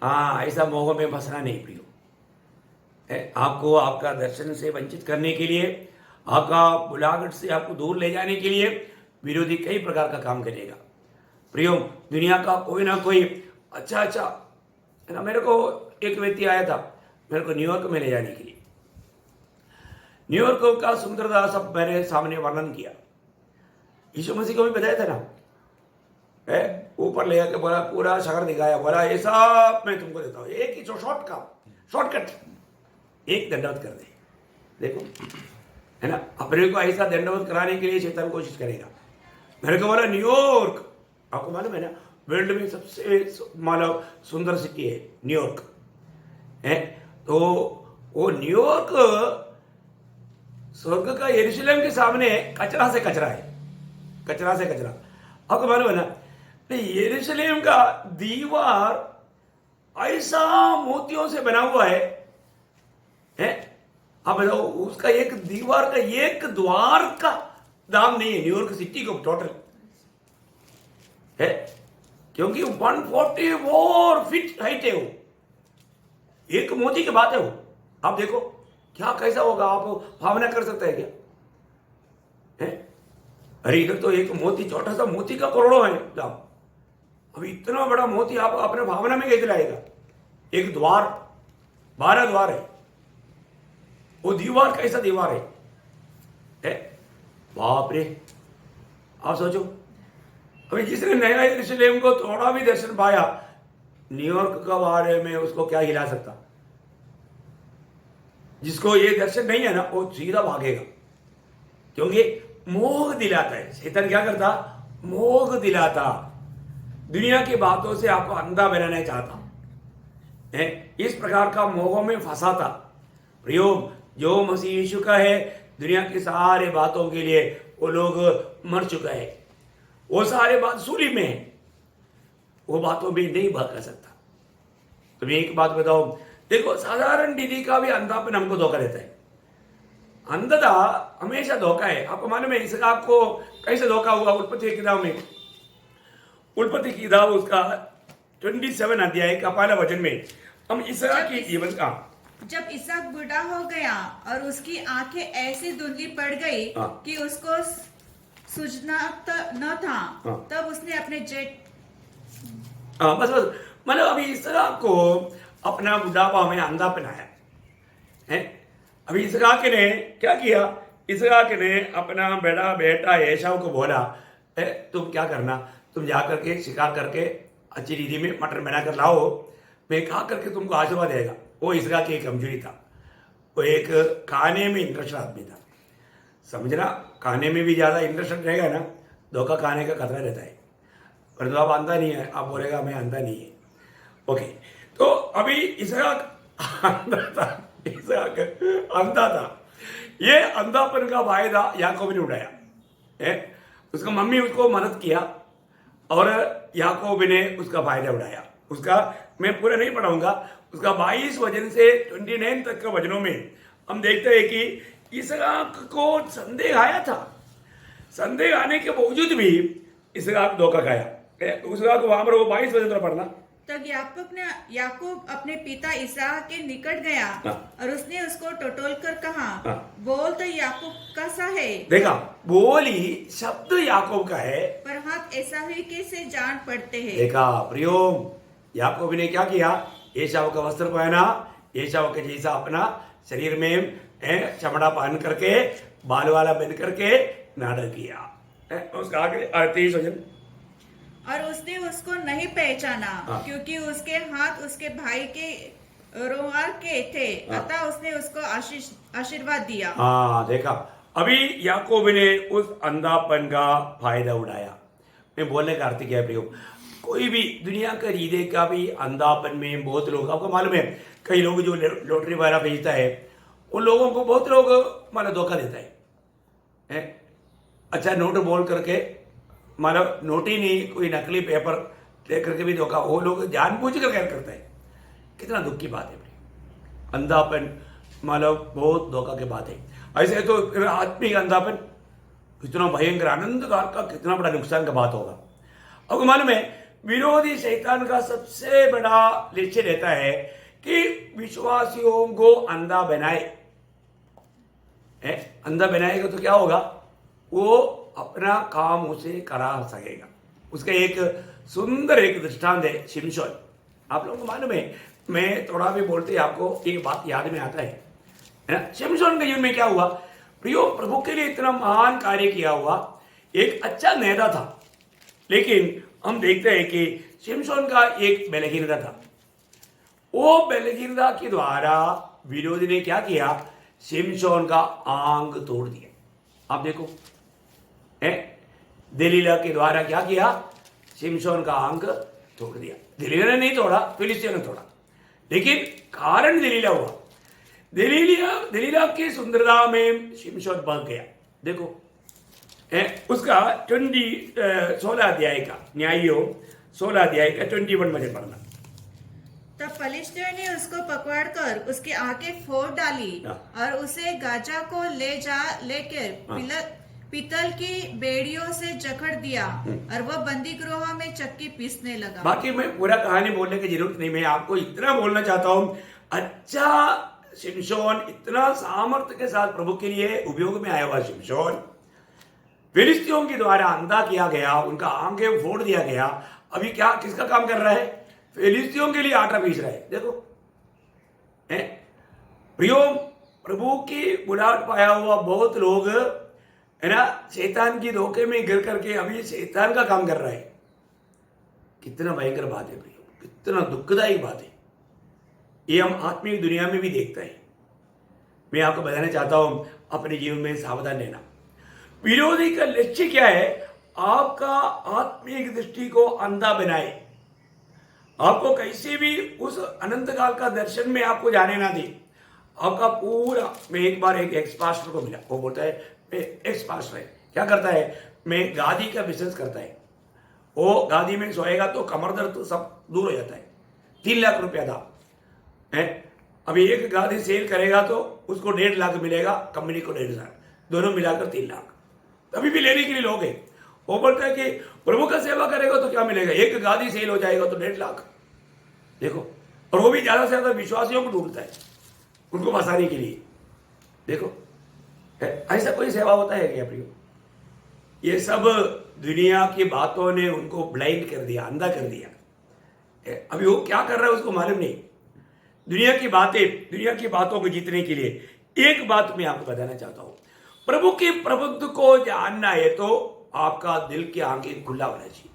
हाँ, ऐसा मोह में फंसना नहीं प्रियो है। आपको आपका दर्शन से वंचित करने के लिए, आपका बुलाहट से आपको दूर ले जाने के लिए विरोधी कई प्रकार का काम करेगा। प्रियो, दुनिया का कोई ना कोई अच्छा है ना। मेरे को एक व्यक्ति आया था मेरे को न्यूयॉर्क में ले जाने के लिए। न्यूयॉर्क का सुंदरता सब मेरे सामने वर्णन किया। यीशु मसीह को भी बताया था ना, ऊपर ले जाकर बोला पूरा शहर दिखाया, बोला ये सब मैं तुमको देता हूँ, एक ही शॉर्टकट, एक दंडवत कर दे। देखो है ना, अपने को ऐसा दंडवत कराने के लिए शैतान कोशिश करेगा। मेरे को बोला न्यूयॉर्क, आपको मालूम है ना वर्ल्ड में सबसे मतलब सुंदर सिटी है न्यूयॉर्क है। तो वो न्यूयॉर्क स्वर्ग का यरूशलेम के सामने कचरा से कचरा है, कचरा से कचरा। आपको मालूम है ना, यरूशलेम का दीवार ऐसा मोतियों से बना हुआ है। आप बताओ, उसका एक दीवार का एक द्वार का दाम नहीं है न्यूयॉर्क सिटी को टोटल है। क्योंकि 144 फीट हाइट है वो, एक मोती की बात है वो। आप देखो क्या कैसा होगा, आप भावना कर सकते हैं क्या है? अरे इधर तो एक मोती, छोटा सा मोती का करोड़ों है दाम। अभी इतना बड़ा मोती आप अपने भावना में कैसे लाएगा? एक द्वार, 12 द्वार है वो। दीवार कैसा दीवार है? बाप रे, आप सोचो। अभी जिसने नया यरूशलेम को थोड़ा भी दर्शन पाया, न्यूयॉर्क के बारे में उसको क्या हिला सकता? जिसको ये दर्शन नहीं है ना, वो सीधा भागेगा। क्योंकि मोह दिलाता है शैतान। क्या करता? मोह दिलाता, दुनिया की बातों से आपको अंधा बनाना चाहता है, इस प्रकार का मोह में फंसाता। प्रयोग जो मसीह यीशु का है, दुनिया की सारे बातों के लिए वो लोग मर चुका है, वो सारे बात सूली में है, वो बातों में नहीं भाग कर सकता। तो मैं एक बात बताओ, देखो साधारण दीदी का भी अंधापन हमको धोखा देता है। अंधता हमेशा धोखा है। आपको मालूम है इसहाक को कैसे धोखा हुआ? उत्पत्ति की किताब में, उत्पत्ति की किताब उसका 27 अध्याय का पहला वचन में हम इसहाक के जीवन का, जब इसहाक बूढ़ा हो गया और उसकी आंखें ऐसी धुंधली पड़ गई कि उसको सूझना न था, तब उसने अपने जेठ बस मतलब अभी इसहाक को अपना बुढ़ापा हमें अंधा बनाया है। अभी इसहाक ने क्या किया, इसहाक ने अपना बड़ा बेटा एसाव को बोला, तुम क्या करना, तुम जा करके शिकार करके अच्छी रीति में मटन बना कर लाओ, मैं खा करके तुमको आशीर्वाद देगा। वो इसहाक की एक कमजोरी था, वो एक खाने में इंटरेस्ट आदमी था। समझना, खाने में भी ज़्यादा इंटरेस्ट रहेगा ना, धोखा खाने का खतरा रहता है। परंतु आप अंधा नहीं है, आप बोलेगा मैं अंधा नहीं है। ओके, तो अभी इसहाक अंधा था, इसहाक अंधा था। ये अंधापन का फायदा याकूब ने उठाया है। उसका मम्मी उसको मदद किया और याकूब ने उसका फायदा उठाया। उसका मैं पूरा नहीं पढ़ाऊंगा, उसका 22 वजन से 29 तक के वजनों में हम देखते हैं कि इसहाक को संदेह आया था। संदेह आने के बावजूद भी इसहाक धोखा खाया। इसहाक वहां पर वो 22 वजन पर पढ़ना। तब याकूब अपने पिता इसहाक के निकट गया और उसने उसको टटोल कर कहा, बोल तो याकूब का सा है। देखा, बोली शब्द याकूब का है, पर हाथ एसावी के से जान पड़ते हैं। देखा प्रियोम, याकूब ने क्या किया, एसाव का वस्त्र पहना, एसाव के जैसा अपना शरीर में चमड़ा पहन करके बाल वाला बन करके नाटक किया। उसका आगे 38 वजन। और उसने उसको नहीं पहचाना क्योंकि उसके हाथ उसके भाई के रोवार के थे, अतः उसने उसको आशीर्वाद दिया। हाँ देखा, अभी याकूब ने उस अंधापन का फायदा उठाया। मैं बोलने का अर्थ क्या है प्रियो, कोई भी दुनिया का हृदय का भी अंधापन में बहुत लोग, आपको मालूम है कई लोग जो लॉटरी वगैरह भेजता है, उन लोगों को बहुत लोग माना धोखा देता है। अच्छा नोट बोल करके, मतलब नोट ही नहीं, कोई नकली पेपर दे करके भी धोखा, वो लोग जानबूझ कर क्या करता है। कितना दुख की बात है, अंधापन मतलब बहुत धोखा की बात है। ऐसे तो आत्मिक अंधापन कितना भयंकर, आनंद का कितना बड़ा नुकसान का बात होगा। अब मालूम है विरोधी शैतान का सबसे बड़ा लक्ष्य रहता है कि विश्वासियों को अंधा बनाए। अंधा बनाएगा तो क्या होगा, वो अपना काम उसे करा सकेगा। उसका एक सुंदर एक दृष्टांत है शिमशोन। आप लोगों को मालूम है, मैं थोड़ा भी बोलते आपको एक बात याद में आता है ना। शिमशोन के जीवन में क्या हुआ, प्रियो प्रभु के लिए इतना महान कार्य किया हुआ एक अच्छा नेता था, लेकिन हम देखते हैं कि शिमशोन का एक बलहीनता था। वो बलहीनता के द्वारा विरोधी ने क्या किया, शिमशोन का आंग तोड़ दिया। आप देखो, दलीला के द्वारा क्या किया, शिमशोन का अंग तोड़ दिया। दलीला ने नहीं तोड़ा, फिलिस्तीन ने तोड़ा, लेकिन कारण दलीला हुआ। दलीला की सुंदरता में शिमशोन बह गया। देखो उसका 16 अध्याय का, न्यायों 16 अध्याय का 21 में पढ़ना। तब फलिस्तीन ने उसको पकड़कर उसकी आंखें फोड़ डाली और उसे गाजा को लेकर पीतल की बेड़ियों से जकड़ दिया और वह बंदी गृह में चक्की पीसने लगा। बाकी मैं पूरा कहानी बोलने की जरूरत नहीं, मैं आपको इतना बोलना चाहता हूं, अच्छा शिमशोन इतना सामर्थ्य के साथ प्रभु के लिए उपयोग में आया हुआ शिमशोन फिलिस्तियों के द्वारा अंधा किया गया, उनका आंखें फोड़ दिया गया। अभी क्या किसका काम कर रहा है, फिलिस्तियों के लिए आटा पीस रहा है। देखो प्रियो, प्रभु की बुलाहट पाया हुआ बहुत लोग है ना, शैतान की धोखे में गिर करके अभी शैतान का काम कर रहा है। कितना भयंकर बात है प्रियो, कितना दुखदायी बात है। ये हम आत्मिक दुनिया में भी देखते हैं। मैं आपको बताना चाहता हूं, अपने जीवन में सावधान रहना। विरोधी का लक्ष्य क्या है, आपका आत्मिक दृष्टि को अंधा बनाए, आपको कैसे भी उस अनंत काल का दर्शन में आपको जाने ना दे। आपका पूरा, मैं एक बार एक एक्स पास्टर को मिला, वो बोलता है एक्स पास्टर है, क्या करता है, मैं गादी का बिजनेस करता है। वो गादी में सोएगा तो कमर दर्द तो सब दूर हो जाता है। 3 लाख रुपया था। अभी एक गादी सेल करेगा तो उसको 1.5 लाख मिलेगा, कंपनी को 1.5 लाख, दोनों मिलाकर 3 लाख। अभी भी लेने के लिए लोग हैं। वो बोलता है कि प्रभु का सेवा करेगा तो क्या मिलेगा, एक गादी सेल हो जाएगा तो 1.5 लाख। देखो, और वो भी ज्यादा से ज्यादा विश्वासियों को ढूंढता है उनको फंसाने के लिए। देखो ऐसा कोई सेवा होता है क्या प्रियो? ये सब दुनिया की बातों ने उनको ब्लाइंड कर दिया, अंधा कर दिया। अभी वो क्या कर रहा है उसको मालूम नहीं। दुनिया की बातों को जीतने के लिए एक बात मैं आपको बताना चाहता हूं, प्रभु के प्रभुत्व को जानना है तो आपका दिल की आंखें खुला होना चाहिए।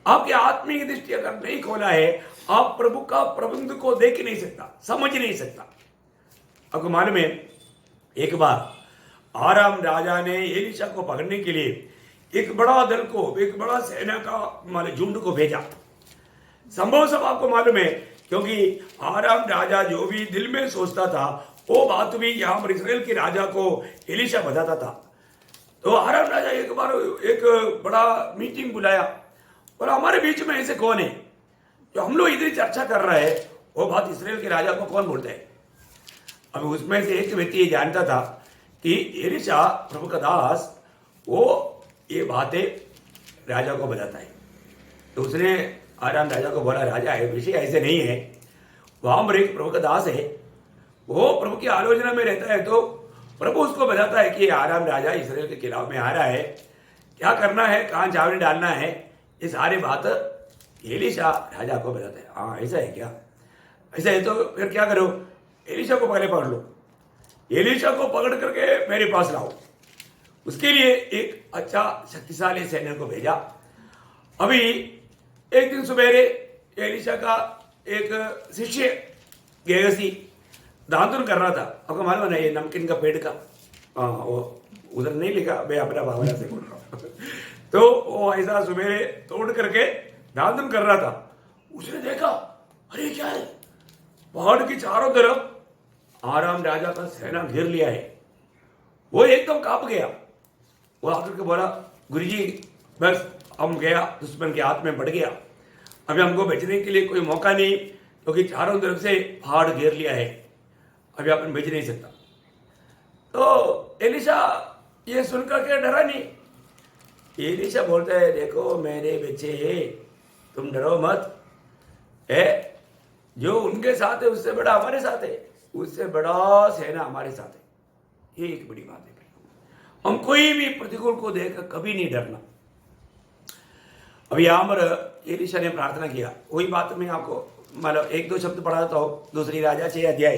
आपकी आत्मिक दृष्टि अगर नहीं खोला है, आप प्रभु का प्रबंध को देख नहीं सकता, समझ नहीं सकता। आपको मालूम है, एक बार आराम राजा ने एलीशा को पकड़ने के लिए एक बड़ा दल को, एक बड़ा सेना का झुंड को भेजा। संभव सब आपको मालूम है, क्योंकि आराम राजा जो भी दिल में सोचता था वो बात भी यहाँ पर इसराइल के राजा को एलीशा बताता था। तो आराम राजा एक बार एक बड़ा मीटिंग बुलाया, और हमारे बीच में ऐसे कौन है जो हम लोग इतनी चर्चा कर रहे हैं, वो बात इसराइल के राजा को कौन बोलता है। अब उसमें से एक व्यक्ति ये जानता था कि एलीशा प्रभु का दास वो ये बातें राजा को बताता है। तो उसने आराम राजा को बोला, राजा है विषय ऐसे नहीं है, वहां पर एक प्रभु का दास है, वो प्रभु की आलोचना में रहता है। तो प्रभु उसको बताता है कि आराम राजा इसराइल के खिलाफ में आ रहा है, क्या करना है, कहाँ चावल डालना है, ये सारी बात एलीशा राजा को बताता है। हाँ ऐसा है क्या, ऐसा है तो फिर क्या करो, एलीशा को पहले पकड़ लो, एलीशा को पकड़ करके मेरे पास लाओ। उसके लिए एक अच्छा शक्तिशाली सैन्य को भेजा। अभी एक दिन सवेरे एलीशा का एक शिष्य गेहसी दातुन कर रहा था। आपको मालूम है ये नमकीन का पेड़ का, वो उधर नहीं लिखा, मैं अपना भावना से बोल रहा हूँ। तो वो ऐसा सवेरे तोड़ करके दातुन कर रहा था। उसने देखा, अरे क्या है, पहाड़ की चारों तरफ आराम राजा का सेना घेर लिया है। वो एकदम कांप गया। वो आकर के बोला, गुरुजी बस हम गया, दुश्मन के हाथ में पड़ गया, अभी हमको बचने के लिए कोई मौका नहीं, क्योंकि चारों तरफ से पहाड़ घेर लिया है, अभी अपन बच नहीं सकता। तो एलीशा ये सुनकर के डरा नहीं। एलीशा बोलता है, देखो मेरे बच्चे तुम डरो मत, है जो उनके साथ है उससे बड़ा हमारे साथ है, उससे बड़ा सेना हमारे साथ है। ये एक बड़ी बात है। हम कोई भी प्रतिकूल को देखकर कभी नहीं डरना। अभी यहाँ पर एलीशा ने प्रार्थना किया, वही बात मैं आपको मतलब एक दो शब्द पढ़ाता हूँ। दूसरी राजा 6 अध्याय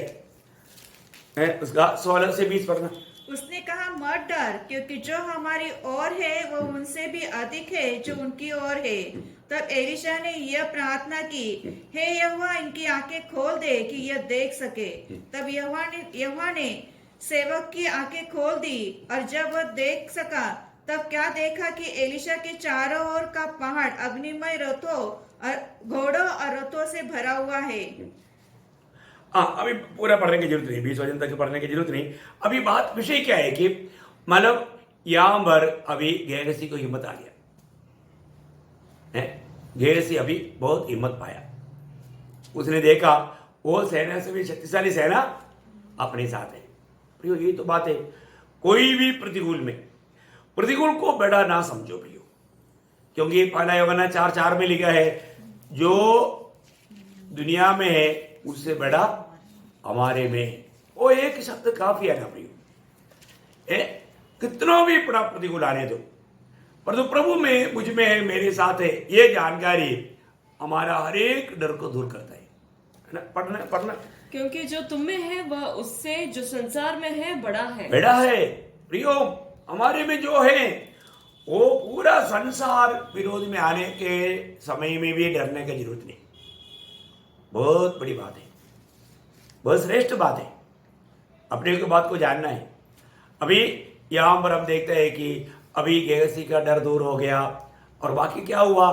है, उसका 16 से 20 पढ़ना। उसने कहा, मत डर, क्योंकि जो हमारी ओर है वो उनसे भी अधिक है जो उनकी ओर है। तब एलीशा ने यह प्रार्थना की, हे यहोवा इनकी आंखें खोल दे कि यह देख सके। तब यहोवा ने सेवक की आंखें खोल दी, और जब वह देख सका तब क्या देखा कि एलीशा के चारों ओर का पहाड़ अग्निमय रथों और घोड़ों और रथों से भरा हुआ है। अभी पूरा पढ़ने की जरूरत नहीं, 20 वचन तक पढ़ने की जरूरत नहीं। अभी बात विषय क्या है कि मतलब यहां पर अभी गेहसी को हिम्मत आ गया है। गेहसी अभी बहुत हिम्मत पाया, उसने देखा वो सेना से भी शक्तिशाली सेना अपने साथ है। यही तो बात है, कोई भी प्रतिकूल को बड़ा ना समझो प्रियो, क्योंकि पहला यूहन्ना 4:4 में लिखा है, जो दुनिया में है उससे बड़ा हमारे में। वो एक शब्द काफी है ना प्रियो, कितना भी बड़ा प्रतिकूल आने दो, परंतु प्रभु में मुझ में है, मेरे साथ है, ये जानकारी हमारा हर एक डर को दूर करता है ना। पढ़ना क्योंकि जो तुम में है वह उससे जो संसार में है बड़ा है। प्रियो, हमारे में जो है वो पूरा संसार विरोध में आने के समय में भी डरने की जरूरत नहीं। बहुत बड़ी बात है, बहुत श्रेष्ठ बात है, अपने को बात को जानना है। अभी यहां पर हम देखते हैं कि अभी गेहसी का डर दूर हो गया, और बाकी क्या हुआ,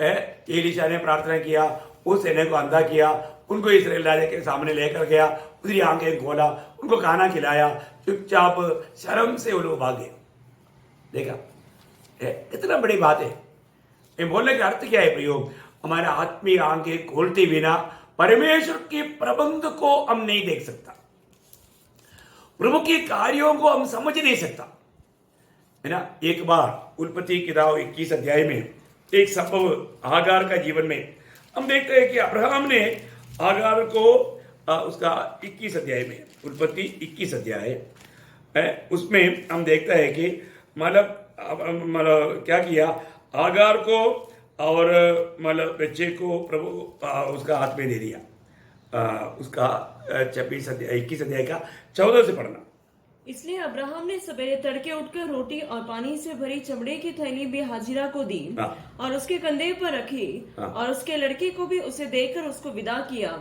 एलीशा ने प्रार्थना किया, उस सेना को अंधा किया, उनको इस्राएल राजा के सामने लेकर गया, उसकी आंखें खोला, उनको खाना खिलाया, चुपचाप शर्म से वो लोग भागे। देखा कितना बड़ी बात है। मैं बोलने का अर्थ क्या है प्रियो, हमारे आत्मीय आंखें खोलते बिना परमेश्वर के प्रबंध को हम नहीं देख सकता, प्रभु के कार्यों को हम समझ नहीं सकता, है ना। एक बार उत्पत्ति किताब 21 अध्याय में एक संभव आगार का जीवन में हम देखते हैं कि अब्राहम ने आगार को उसका 21 अध्याय में, उत्पत्ति 21 अध्याय है, उसमें हम देखते हैं कि मतलब क्या किया, आगार को और मतलब बच्चे को प्रभु उसका हाथ में दे दिया। उसका 21 अध्याय का 14 से पढ़ना। इसलिए अब्राहम ने सवेरे तड़के उठकर रोटी और पानी से भरी चमड़े की थैली भी हाजिरा को दी और उसके कंधे पर रखी और उसके लड़के को भी उसे देकर उसको विदा किया।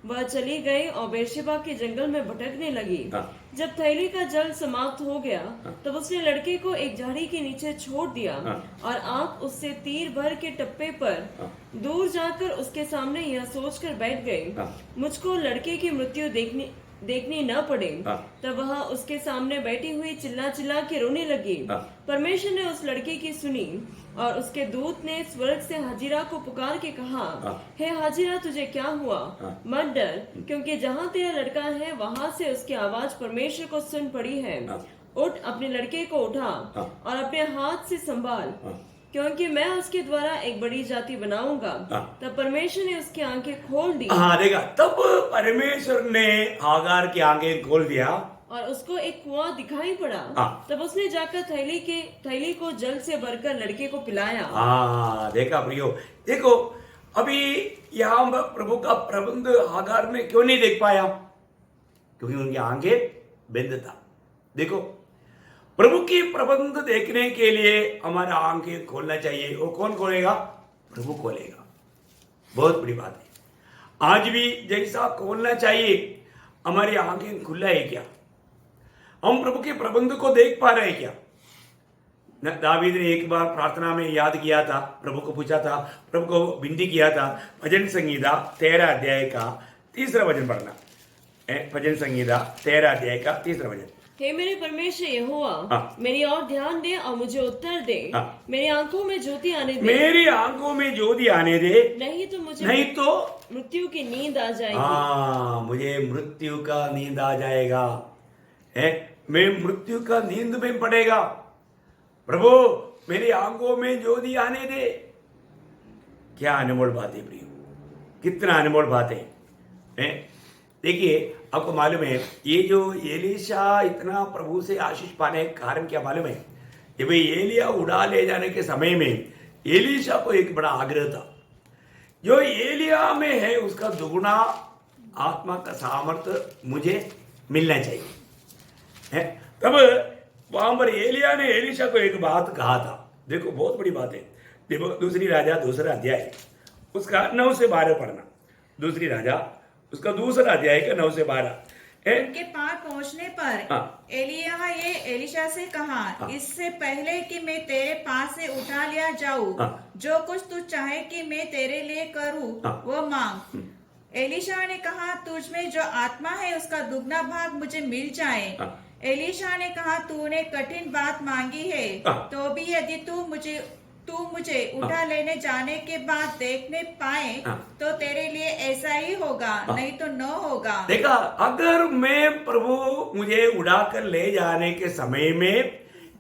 वह चली गई और बेरशेबा के जंगल में भटकने लगी। जब थैली का जल समाप्त हो गया तब उसने लड़के को एक झाड़ी के नीचे छोड़ दिया और आप उससे तीर भर के टप्पे पर दूर जाकर उसके सामने यह सोचकर बैठ गए, मुझको लड़के की मृत्यु देखनी न पड़े। तब वह उसके सामने बैठी हुई चिल्ला चिल्ला के रोने लगी। परमेश्वर ने उस लड़के की सुनी और उसके दूत ने स्वर्ग से हाजिरा को पुकार के कहा, हे हाजिरा, तुझे क्या हुआ? मत डर, क्योंकि जहाँ तेरा लड़का है वहाँ से उसकी आवाज परमेश्वर को सुन पड़ी है। उठ, अपने लड़के को उठा और अपने हाथ से संभाल, क्योंकि मैं उसके द्वारा एक बड़ी जाति बनाऊंगा। तब परमेश्वर ने उसकी आंखें खोल दी। हाँ, देखा, तब परमेश्वर ने हागार की आंखें खोल दिया और उसको एक कुआं दिखाई पड़ा। तब उसने जाकर थैली को जल से भरकर लड़के को पिलाया। हाँ, देखा प्रियो, देखो अभी यहाँ प्रभु का प्रबंध हागार में क्यों नहीं देख पाया? क्योंकि उनकी आंखें बंद था। देखो, प्रभु की प्रबंध देखने के लिए हमारा आंखें खोलना चाहिए। वो कौन खोलेगा? प्रभु खोलेगा। बहुत बड़ी बात है। आज भी जैसा खोलना चाहिए, हमारी आंखें खुला है क्या? हम प्रभु के प्रबंध को देख पा रहे हैं क्या? दावीद ने एक बार प्रार्थना में याद किया था, प्रभु को पूछा था, प्रभु को विनती किया था, भजन संगीता 13 अध्याय का 3रा वचन पढ़ना। भजन संगीता 13 अध्याय का 3रा वचन। हे मेरे परमेश्वर यहोवा, मेरी ओर ध्यान दे और मुझे उत्तर दे। मेरी आंखों में ज्योति आने दे। मेरी आंखों में ज्योति आने दे, नहीं तो मृत्यु की नींद आ जाएगी। हाँ, मुझे मृत्यु का नींद आ जाएगा। मैं मृत्यु का नींद में पड़ेगा। प्रभु, मेरी आंखों में ज्योति आने दे। क्या अनमोल बात है प्रियो, कितना अनमोल बात है। देखिए, आपको मालूम है, ये जो एलीशा इतना प्रभु से आशीष पाने का कारण क्या मालूम है? जब एलिया उड़ा ले जाने के समय में एलीशा को एक बड़ा आग्रह था, जो एलिया में है उसका दुगुना आत्मा का सामर्थ्य मुझे मिलना चाहिए। तब वहां पर एलिया ने एलीशा को एक बात कहा था। देखो, बहुत बड़ी बात है। देखो, दूसरी राजा 2रा अध्याय उसका 9 से 12 पढ़ना। दूसरी राजा उसका 2रा अध्याय का 9 से 12। उनके पास पहुंचने पर एलिय्याह ये एलीशा से कहा, इससे पहले कि मैं तेरे पास से उठा लिया जाऊं, जो कुछ तू चाहे कि मैं तेरे लिए करूं वो मांग। एलीशा ने कहा, तुझ में जो आत्मा है उसका दुगना भाग मुझे मिल जाए। एलीशा ने कहा, तूने कठिन बात मांगी है, तो भी यदि तू मुझे उठा लेने जाने के बाद देखने पाए तो तेरे लिए ऐसा ही होगा, नहीं तो न होगा। देखा, अगर मैं प्रभु मुझे उड़ाकर ले जाने के समय में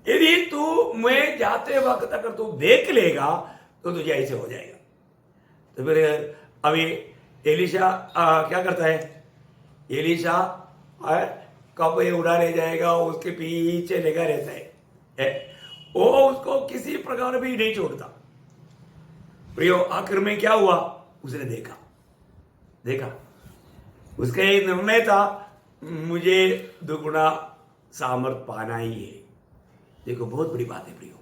यदि तू मैं जाते वक्त अगर तू देख लेगा तो तुझे ऐसे हो जाएगा। तो फिर अभी एलीशा क्या करता है? एलीशा कब ये उड़ा ले जाएगा उसके पीछे लगा रहता है। वो उसको किसी प्रकार भी नहीं छोड़ता। प्रियो, आखिर में क्या हुआ? उसने देखा उसका एक निर्णय था, मुझे दुगुना सामर्थ पाना ही है। देखो, बहुत बड़ी बात है प्रियो।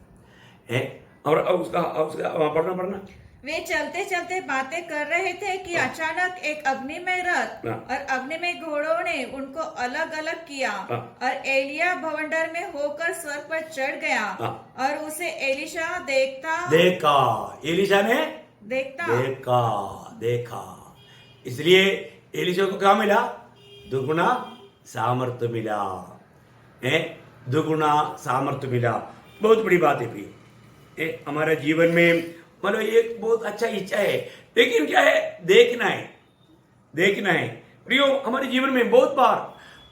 और उसका पढ़ना। वे चलते चलते बातें कर रहे थे कि अचानक एक अग्निमय रथ और अग्निमय घोड़ों ने उनको अलग अलग किया और एलिया भवंडर में होकर स्वर्ग पर चढ़ गया और उसे एलीशा देखा। एलीशा ने देखा। इसलिए एलीशा को क्या मिला? दुगुना सामर्थ्य मिला। दुगुना सामर्थ्य मिला। बहुत बड़ी बात है प्रिय। हमारे जीवन में मतलब एक बहुत अच्छा इच्छा है, लेकिन क्या है? देखना है प्रियो। हमारे जीवन में बहुत बार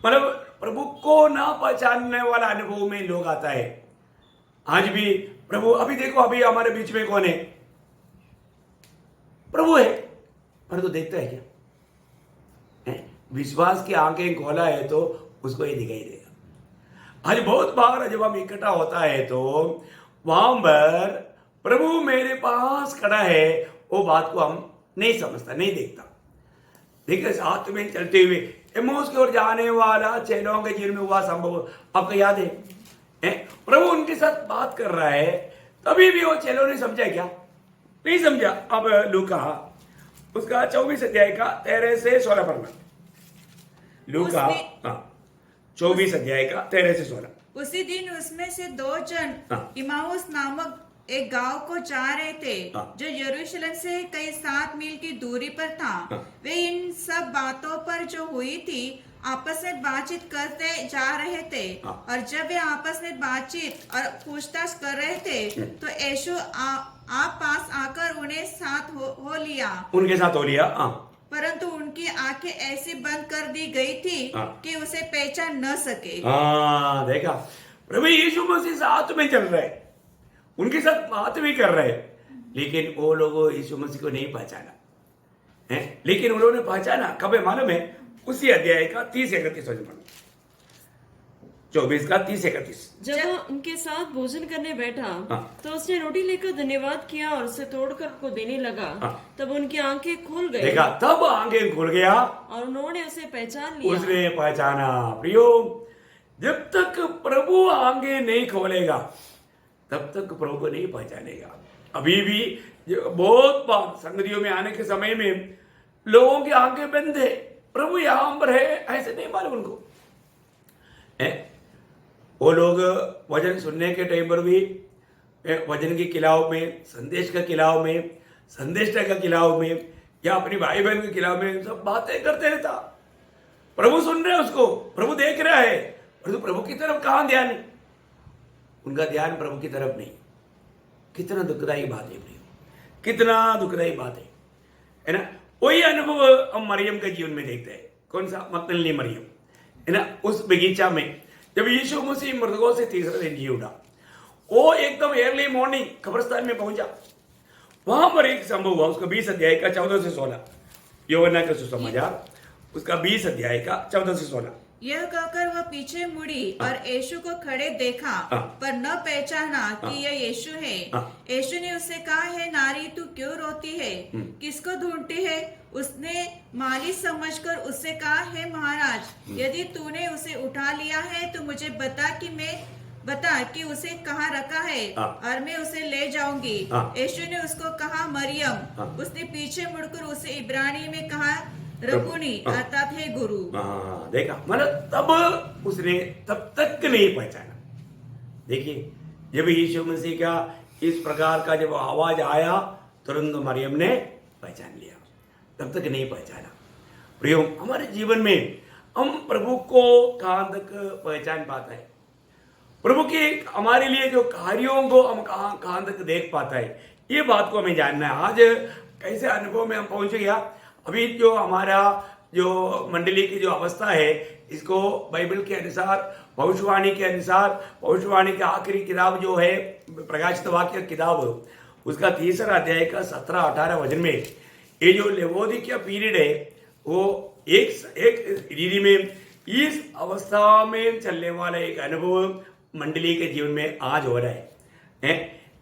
मतलब प्रभु को ना पहचानने वाला अनुभव में लोग आता है। आज भी प्रभु, अभी देखो, अभी हमारे बीच में कौन है? प्रभु है, पर तो देखता है क्या? विश्वास की आंखें खोला है तो उसको ये दिखाई देगा। आज बहुत बार जब हम इकट्ठा होता है तो वहां पर प्रभु मेरे पास खड़ा है, वो बात को हम नहीं समझता, नहीं देखता। देखिए साथ में चलते हुए एमोस की ओर जाने वाला चेलों के जीवन में हुआ संभव आपको याद है? प्रभु उनके साथ बात कर रहा है, तभी भी वो चेलों ने समझा क्या? नहीं समझा। अब लूका उसका 24 अध्याय का 13 से 16 पढ़ना। लूका 24 अध्याय का 13 से 16। उसी दिन उसमें से 2 जन हाँ। इमाउस नामक एक गांव को जा रहे थे, हाँ। जो यरूशलेम से कई 7 मील की दूरी पर था। हाँ। वे इन सब बातों पर जो हुई थी आपस में बातचीत करते जा रहे थे। हाँ। और जब वे आपस में बातचीत और पूछताछ कर रहे थे तो यीशु आप पास आकर उन्हें साथ हो लिया। उनके साथ हो लिया। परंतु उनकी आंखें ऐसी बंद कर दी गई थी हाँ। कि उसे पहचान न सके। देखा, प्रभु यीशु मसीह साथ में चल रहे, उनके साथ बात भी कर रहे, लेकिन वो लोगों यीशु मसीह को नहीं पहचाना है। लेकिन उन्होंने पहचाना कब है मालूम है? उसी अध्याय का 30-31 वचन, 24 का 30-31। जब वह उनके साथ भोजन करने बैठा हाँ। तो उसने रोटी लेकर धन्यवाद किया और उसे तोड़कर उनको देने लगा। हाँ। तब उनकी आंखें खुल गई देखा, तब आंखें खुल गया, और उन्होंने उसे पहचान लिया। उसने पहचाना। प्रियो, जब तक प्रभु आंखें नहीं खोलेगा तब तक प्रभु को नहीं पहचानेगा। अभी भी बहुत बार संगतियों में आने के समय में लोगों की आंखें बंद है, प्रभु यहां पर है ऐसे नहीं मालूम उनको है। वो लोग वचन सुनने के टाइम पर भी वचन की किलाव में, संदेश का किलाव में, संदेष्टा का किलाव में, या अपनी भाई बहन के किलाव में सब बातें करते रहता। प्रभु सुन रहे उसको, प्रभु देख रहा है, परंतु प्रभु की तरफ कहां ध्यान है? उनका ध्यान प्रभु की तरफ नहीं। कितना दुखदायी बात है प्रियो, कितना दुखदायी बात है ना। वही अनुभव हम मरियम के जीवन में देखते हैं। कौन सा? मगदलिनी मरियम है ना। उस बगीचा में जब यीशु मसीह मृतकों से तीसरा दिन जी उठा, वो एकदम अर्ली मॉर्निंग कब्रिस्तान में पहुंचा। वहां पर एक संभव हुआ, उसका 20 अध्याय का 14 से 16, यूहन्ना का सुसमाचार उसका 20 अध्याय का 14 से 16। यह कहकर वह पीछे मुड़ी और यीशु को खड़े देखा, पर न पहचाना कि यह यीशु है। यीशु ने उससे कहा, है नारी, तू क्यों रोती है? किसको ढूंढती है? उसने माली समझकर उससे कहा, है महाराज, यदि तूने उसे उठा लिया है तो मुझे बता कि उसे कहाँ रखा है और मैं उसे ले जाऊंगी। यीशु ने उसको कहा, मरियम। उसने पीछे मुड़कर उसे इब्रानी में कहा, रबुनी, अर्थात है गुरु। देखा, मतलब तब उसने तब तक नहीं पहचाना। देखिए, जब यीशु मसीह का इस प्रकार का जब आवाज आया, तुरंत मरियम ने पहचान लिया, तब तक नहीं पहचाना। प्रियो, हमारे जीवन में हम प्रभु को कहां तक पहचान पाता है? प्रभु के हमारे लिए जो कार्यों को हम कहां तक देख पाता है, ये बात को हमें जानना है। आज कैसे अनुभव में हम पहुंच गया? अभी जो हमारा जो मंडली की जो अवस्था है, इसको बाइबल के अनुसार, भविष्यवाणी के अनुसार, भविष्यवाणी की आखिरी किताब जो है प्रकाशित वाक्य किताब, उसका 3 अध्याय का 17-18 वचन में ये जो लेवोदिकिया पीरियड है, वो एक रीति में इस अवस्था में चलने वाला एक अनुभव मंडली के जीवन में आज हो रहा है।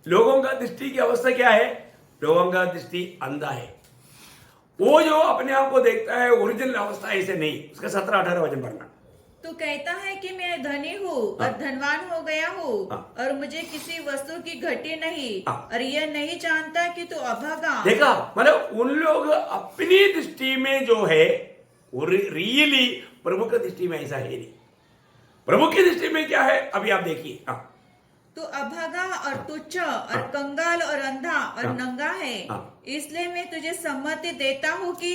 लोगों का दृष्टि की अवस्था क्या है? लोगों का दृष्टि अंधा है। वो जो अपने आप को देखता है ओरिजिनल अवस्था ऐसे नहीं। उसका 17-18 वचन पढ़ना। तू कहता है कि मैं धनी हूँ और धनवान हो गया हूँ और मुझे किसी वस्तु की घटी नहीं, और यह नहीं जानता कि तू अभागा। देखा, मतलब उन लोग अपनी दृष्टि में जो है वो रियली प्रभु की दृष्टि में ऐसा है नहीं। प्रभु की दृष्टि में क्या है? अभी आप देखिए, तू अभागा और तुच्छ और कंगाल और अंधा और नंगा है। इसलिए मैं तुझे सम्मति देता हूँ कि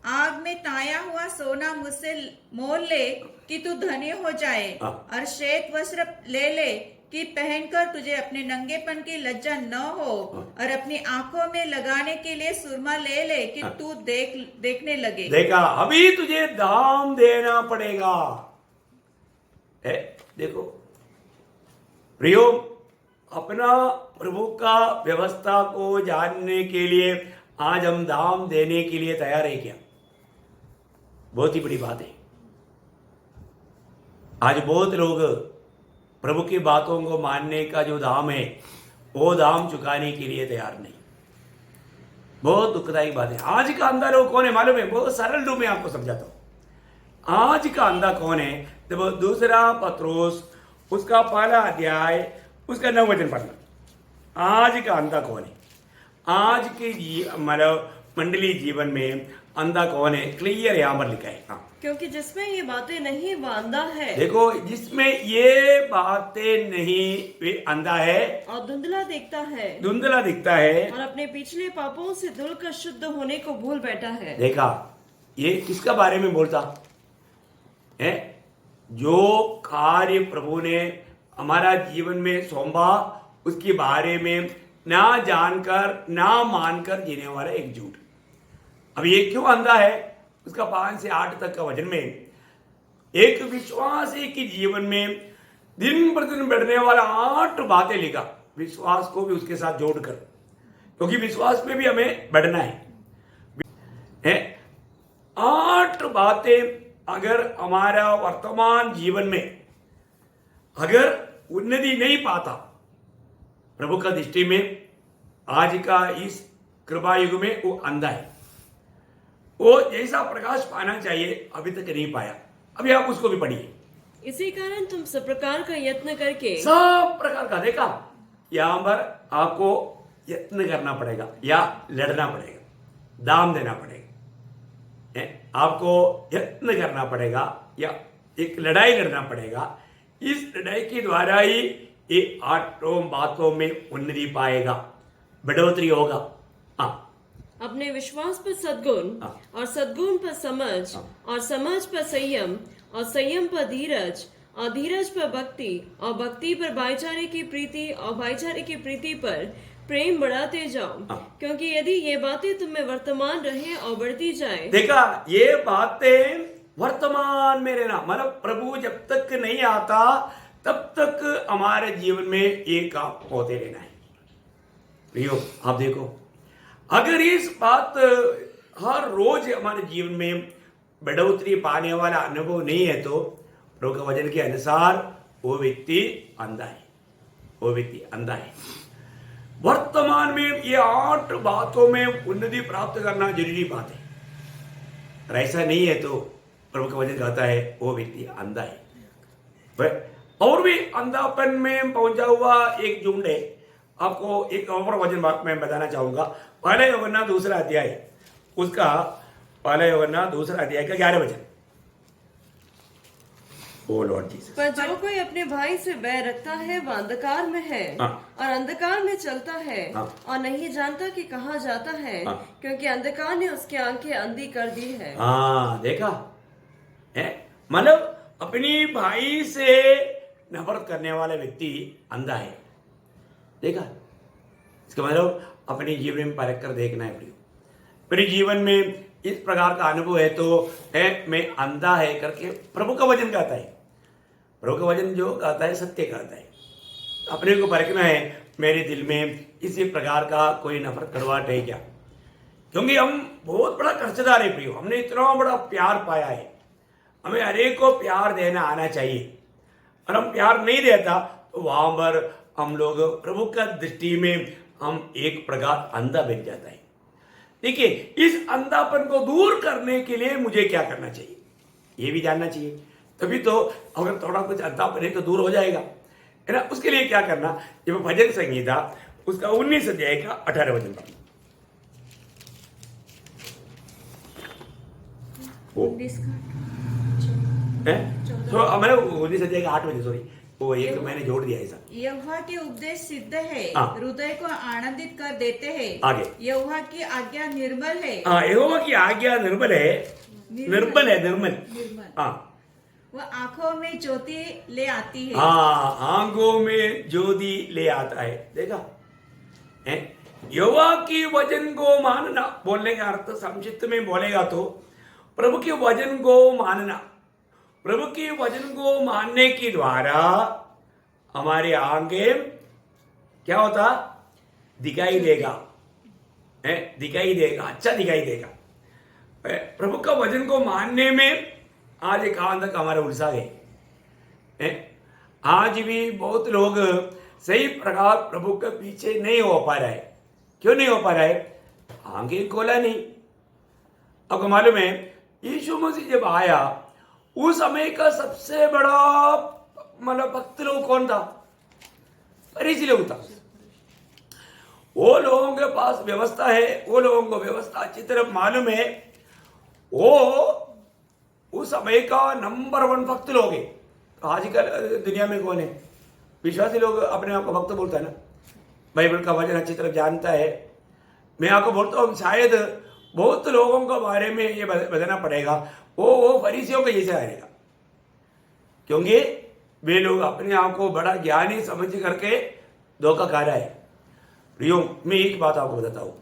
आग में ताया हुआ सोना मुझसे मोल ले कि तू धनी हो जाए, और श्वेत वस्त्र ले कि पहनकर तुझे अपने नंगेपन की लज्जा न हो, और अपनी आंखों में लगाने के लिए सुरमा ले कि तू देखने लगे। देखा, अभी तुझे दाम देना पड़ेगा। देखो प्रियो, अपना प्रभु का व्यवस्था को जानने के लिए आज हम दाम देने के लिए तैयार है क्या? बहुत ही बड़ी बात है। आज बहुत लोग प्रभु की बातों को मानने का जो दाम है, वो दाम चुकाने के लिए तैयार नहीं। बहुत दुखदायी बात है। आज का अंधा लोग कौन है मालूम है? बहुत सरल रूप में आपको समझाता हूं। आज का अंधा कौन है? देखो, दूसरा पत्रोस उसका पहला अध्याय उसका 9 वचन पढ़ना। आज का अंधा कौन है? आज के मतलब मंडली जीवन में अंधा कौन है? क्लियर यहां पर लिखा है। हाँ, क्योंकि जिसमें ये बातें नहीं वो अंधा है देखो, जिसमें ये बातें नहीं वे अंधा है, और धुंधला देखता है धुंधला दिखता है। और अपने पिछले पापों से धुलकर शुद्ध होने को भूल बैठा है। देखा, ये किसका बारे में बोलता है? जो कार्य प्रभु ने हमारा जीवन में सौंपा उसके बारे में ना जानकर ना मानकर जीने वाला एक झूठ। अब ये क्यों अंधा है? उसका 5 से 8 तक का वचन में एक विश्वासी के जीवन में दिन प्रतिदिन बढ़ने वाला 8 बातें लिखा, विश्वास को भी उसके साथ जोड़कर, क्योंकि विश्वास में भी हमें बढ़ना है। 8 बातें अगर हमारा वर्तमान जीवन में अगर उन्नति नहीं पाता, प्रभु का दृष्टि में आज का इस कृपा युग में वो अंधा है। वो जैसा प्रकाश पाना चाहिए अभी तक नहीं पाया। अभी आप उसको भी पढ़िए। इसी कारण तुम सब प्रकार का यत्न करके सब प्रकार का, देखा, यहां पर आपको यत्न करना पड़ेगा या लड़ना पड़ेगा, दाम देना पड़ेगा, आपको यत्न करना पड़ेगा या एक लड़ाई लड़ना पड़ेगा। इस लड़ाई के द्वारा ही ये 8 बातों में उन्नति पाएगा, बढ़ोतरी होगा। हाँ, अपने विश्वास पर सद्गुण और सद्गुण पर समझ और समझ पर संयम और संयम पर धीरज और धीरज पर भक्ति और भक्ति पर भाईचारे की प्रीति और भाईचारे की प्रीति पर प्रेम बढ़ाते जाओ, क्योंकि यदि ये बातें तुम में वर्तमान रहे और बढ़ती जाए। देखा, ये बातें वर्तमान में रहना मतलब प्रभु जब तक नहीं आता तब तक हमारे जीवन में ये काम होते रहना है। प्रियो, आप देखो, अगर इस बात हर रोज हमारे जीवन में बढ़ोतरी पाने वाला अनुभव नहीं है तो प्रभु के वचन के अनुसार वो व्यक्ति अंधा है, वो व्यक्ति अंधा है। वर्तमान में ये 8 बातों में उन्नति प्राप्त करना जरूरी बात है। और ऐसा नहीं है तो प्रभु का वचन कहता है वो व्यक्ति अंधा है। और भी अंधापन में पहुंचा हुआ एक झुंड है। आपको एक और वचन मैं बताना चाहूंगा। पहला यूहन्ना 2 अध्याय उसका पहला यूहन्ना 2 अध्याय का 11 वचन। ओ लॉर्ड जीसस, पर जो कोई अपने भाई से बैर रखता है वह अंधकार में है और अंधकार में चलता है और नहीं जानता कि कहाँ जाता है, क्योंकि अंधकार ने उसकी आंखें अंधी कर दी है। हाँ, देखा है, मतलब अपनी भाई से नफरत करने वाला व्यक्ति अंधा है। देखा, इसका मतलब अपने जीवन में परख कर देखना है। मेरे जीवन में इस प्रकार का अनुभव है तो मैं अंधा है करके प्रभु का वचन कहता है। प्रभु का वचन जो कहता है सत्य कहता है। अपने को परखना है, मेरे दिल में इसी प्रकार का कोई नफरत करवाट है क्या? क्योंकि हम बहुत बड़ा कर्जदार है प्रियो, हमने इतना बड़ा प्यार पाया है। हमें हरेक को प्यार देना आना चाहिए। और हम प्यार नहीं देता तो वहां पर हम लोग प्रभु का दृष्टि में हम एक प्रकार अंधा बन जाता है। देखिए, इस अंधापन को दूर करने के लिए मुझे क्या करना चाहिए ये भी जानना चाहिए। तभी तो अगर थोड़ा कुछ अंधापन है तो दूर हो जाएगा, है ना। उसके लिए क्या करना, जब भजन संगीता उसका 19 अध्याय का 18 वचन पढ़ना। तो मैंने 19 अध्याय का 8 वचन, सॉरी वो एक मैंने जोड़ दिया ऐसा। यहोवा के उपदेश सिद्ध है, हाँ। हृदय को आनंदित कर देते हैं। आगे, यहोवा की आज्ञा निर्मल है। हाँ, यहोवा की आज्ञा निर्मल है, निर्मल है, निर्मल। हाँ, वह आंखों में ज्योति ले आती है। हाँ, आंखों में ज्योति ले आता है। देखा, यहोवा की वचन को मानना, बोलने का अर्थ संक्षिप्त में बोलेगा तो प्रभु के वचन को मानना। प्रभु के वचन को मानने के द्वारा हमारे आगे क्या होता, दिखाई देगा, दिखाई देगा, अच्छा दिखाई देगा। प्रभु का वचन को मानने में आज एक तक हमारा उत्साह है। आज भी बहुत लोग सही प्रकार प्रभु के पीछे नहीं हो पा रहा है। क्यों नहीं हो पा रहा है? आंखें खोला नहीं। आपको मालूम है यीशु मसीह जब आया उस समय का सबसे बड़ा मतलब भक्त लोग कौन था? फरीसी लोग था। वो लोगों के पास व्यवस्था है, वो लोगों को व्यवस्था अच्छी तरह मालूम है। वो उस समय का नंबर 1 भक्त लोग है। आजकल दुनिया में कौन है? विश्वासी लोग अपने आप को भक्त बोलता है ना, बाइबल का वचन अच्छी तरह जानता है। मैं आपको बोलता हूँ शायद बहुत लोगों के बारे में ये बताना पड़ेगा, वो फरीसियों के जैसे आएगा, क्योंकि वे लोग अपने आप को बड़ा ज्ञानी समझ करके धोखा खा रहा है। प्रियो, मैं एक बात आपको बताता हूँ,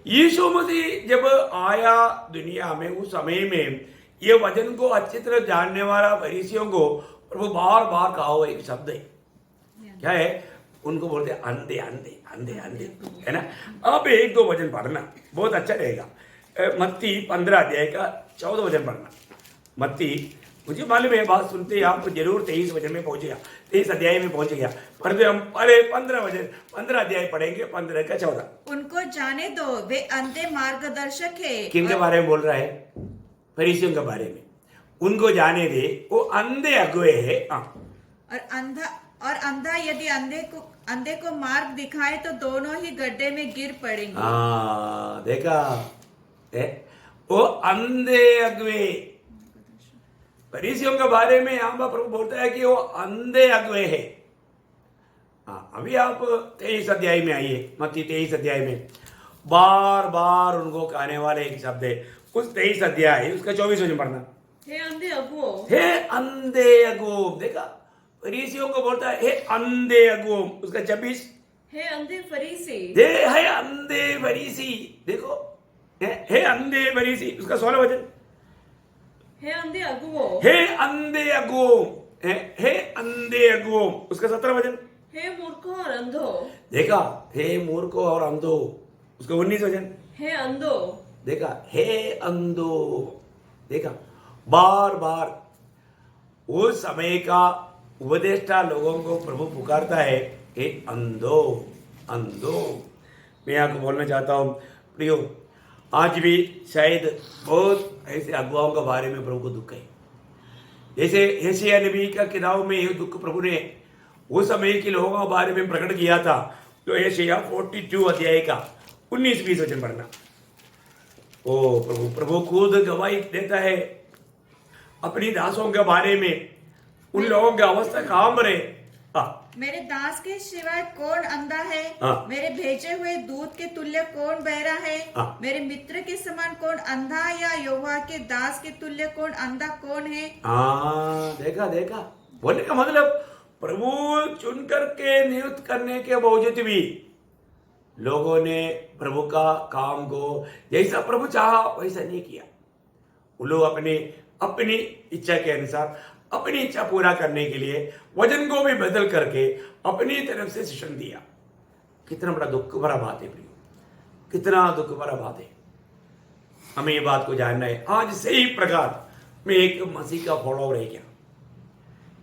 यीशु मसीह जब आया दुनिया में उस समय में ये वचन को अच्छी तरह जानने वाला फरीसियों को प्रभु बार बार कहा हुआ एक शब्द है, क्या है? उनको बोलते हैं अंधे अंधे अंधे अंधे, है ना। अब 1-2 वचन पढ़ना बहुत अच्छा रहेगा। मत्ती 15 अध्याय का 14 वचन पढ़ना। मत्ती, मुझे मालूम है बात सुनते ही आप जरूर 23 वचन में पहुंचेगा, 23 अध्याय में पहुंचेगा, पर हम पहले 15 अध्याय पढ़ेंगे, 15 का 14। उनको जाने दो, वे अंधे मार्गदर्शक है। किन के बारे में बोल रहा है? फरीसियों के बारे में। उनको जाने दे, वो अंधे अगुए है। और अंधा यदि अंधे को मार्ग दिखाए तो दोनों ही गड्ढे में गिर पड़ेंगे। देखा वो अंधे अगुए। फरीसियों के बारे में यहाँ पर प्रभु बोलता है कि वो अंधे अगुए है। अभी आप 23 अध्याय में आइए, मत्ती 23 अध्याय में बार बार उनको कहने वाले एक शब्द है। उस 23 अध्याय उसका 24 वचन पढ़ना। हे अंधे अगुओ, हे अंधे अगुओ। देखा, फरीसियों को बोलता है हे अंधे अगुओ। उसका 26, हे अंधे फरीसी, हे अंधे फरीसी। देखो, हे अंधे फरीसी। उसका 16 वचन, हे अंधे अगुओ, हे अंधे अगुओ, हे अंधे अगुओ। उसका 17 वचन, हे मूर्खो और अंधो। देखा, हे मूर्खो और अंधो। उसका 19 वचन, हे अंधो। देखा, हे अंधो। देखा, बार बार उस समय का उपदेष्टा लोगों को प्रभु पुकारता है, हे अंधो अंधो। मैं आपको बोलना चाहता हूँ प्रियो, आज भी शायद बहुत ऐसे अगुवाओं के बारे में प्रभु को दुख है। जैसे यशायाह नबी का किताब में ये दुख प्रभु ने उस समय के लोगों के बारे में प्रकट किया था। तो यशायाह 42 अध्याय का 19-20 वचन पढ़ना। ओ प्रभु खुद गवाही देता है अपनी दासों के बारे में, उन लोगों की अवस्था कहां पर है। मेरे दास के सिवाय कौन अंधा है? मेरे भेजे हुए दूत के तुल्य कौन बहरा है? मेरे मित्र के समान कौन अंधा, या यहोवा के दास के तुल्य कौन अंधा कौन है? देखा देखा, बोलने का मतलब प्रभु चुन करके नियुक्त करने के बावजूद भी लोगों ने प्रभु का काम को जैसा प्रभु चाहा वैसा नहीं किया। वो लोग अपनी इच्छा के अनुसार अपनी इच्छा पूरा करने के लिए वचन को भी बदल करके अपनी तरफ से शिक्षण दिया। कितना बड़ा दुख भरा बात है प्रियो, कितना दुख भरा बात है। हमें ये बात को जानना है। आज सही प्रकार में एक मसीह का फॉलोअर है क्या?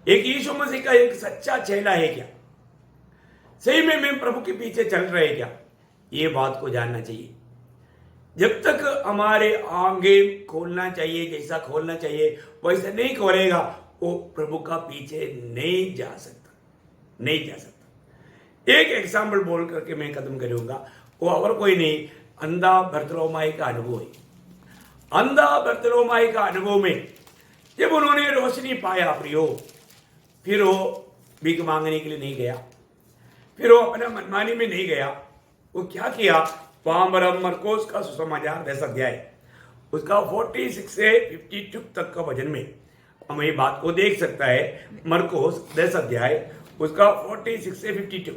एक यीशु मसीह का एक सच्चा चेला है क्या? सही में मैं प्रभु के पीछे चल रहे क्या? ये बात को जानना चाहिए। जब तक हमारे आगे खोलना चाहिए, जैसा खोलना चाहिए वैसा नहीं खोलेगा, वो प्रभु का पीछे नहीं जा सकता, नहीं जा सकता। एक एग्जाम्पल बोल करके मैं खत्म करूंगा। वो और कोई नहीं, अंधा बर्तलोमाई का अनुभव है। अंधा बर्तलोमाई का अनुभव में जब उन्होंने रोशनी पाया प्रियो, फिर वो भीख मांगने के लिए नहीं गया, फिर वो अपना मनमानी में नहीं गया। वो क्या किया? वहां पर मरकोस का सुसमाचार 10 अध्याय उसका 46 से 52 तक का वचन में हम ये बात को देख सकता है। मरकोस 10 अध्याय उसका 46 से 52।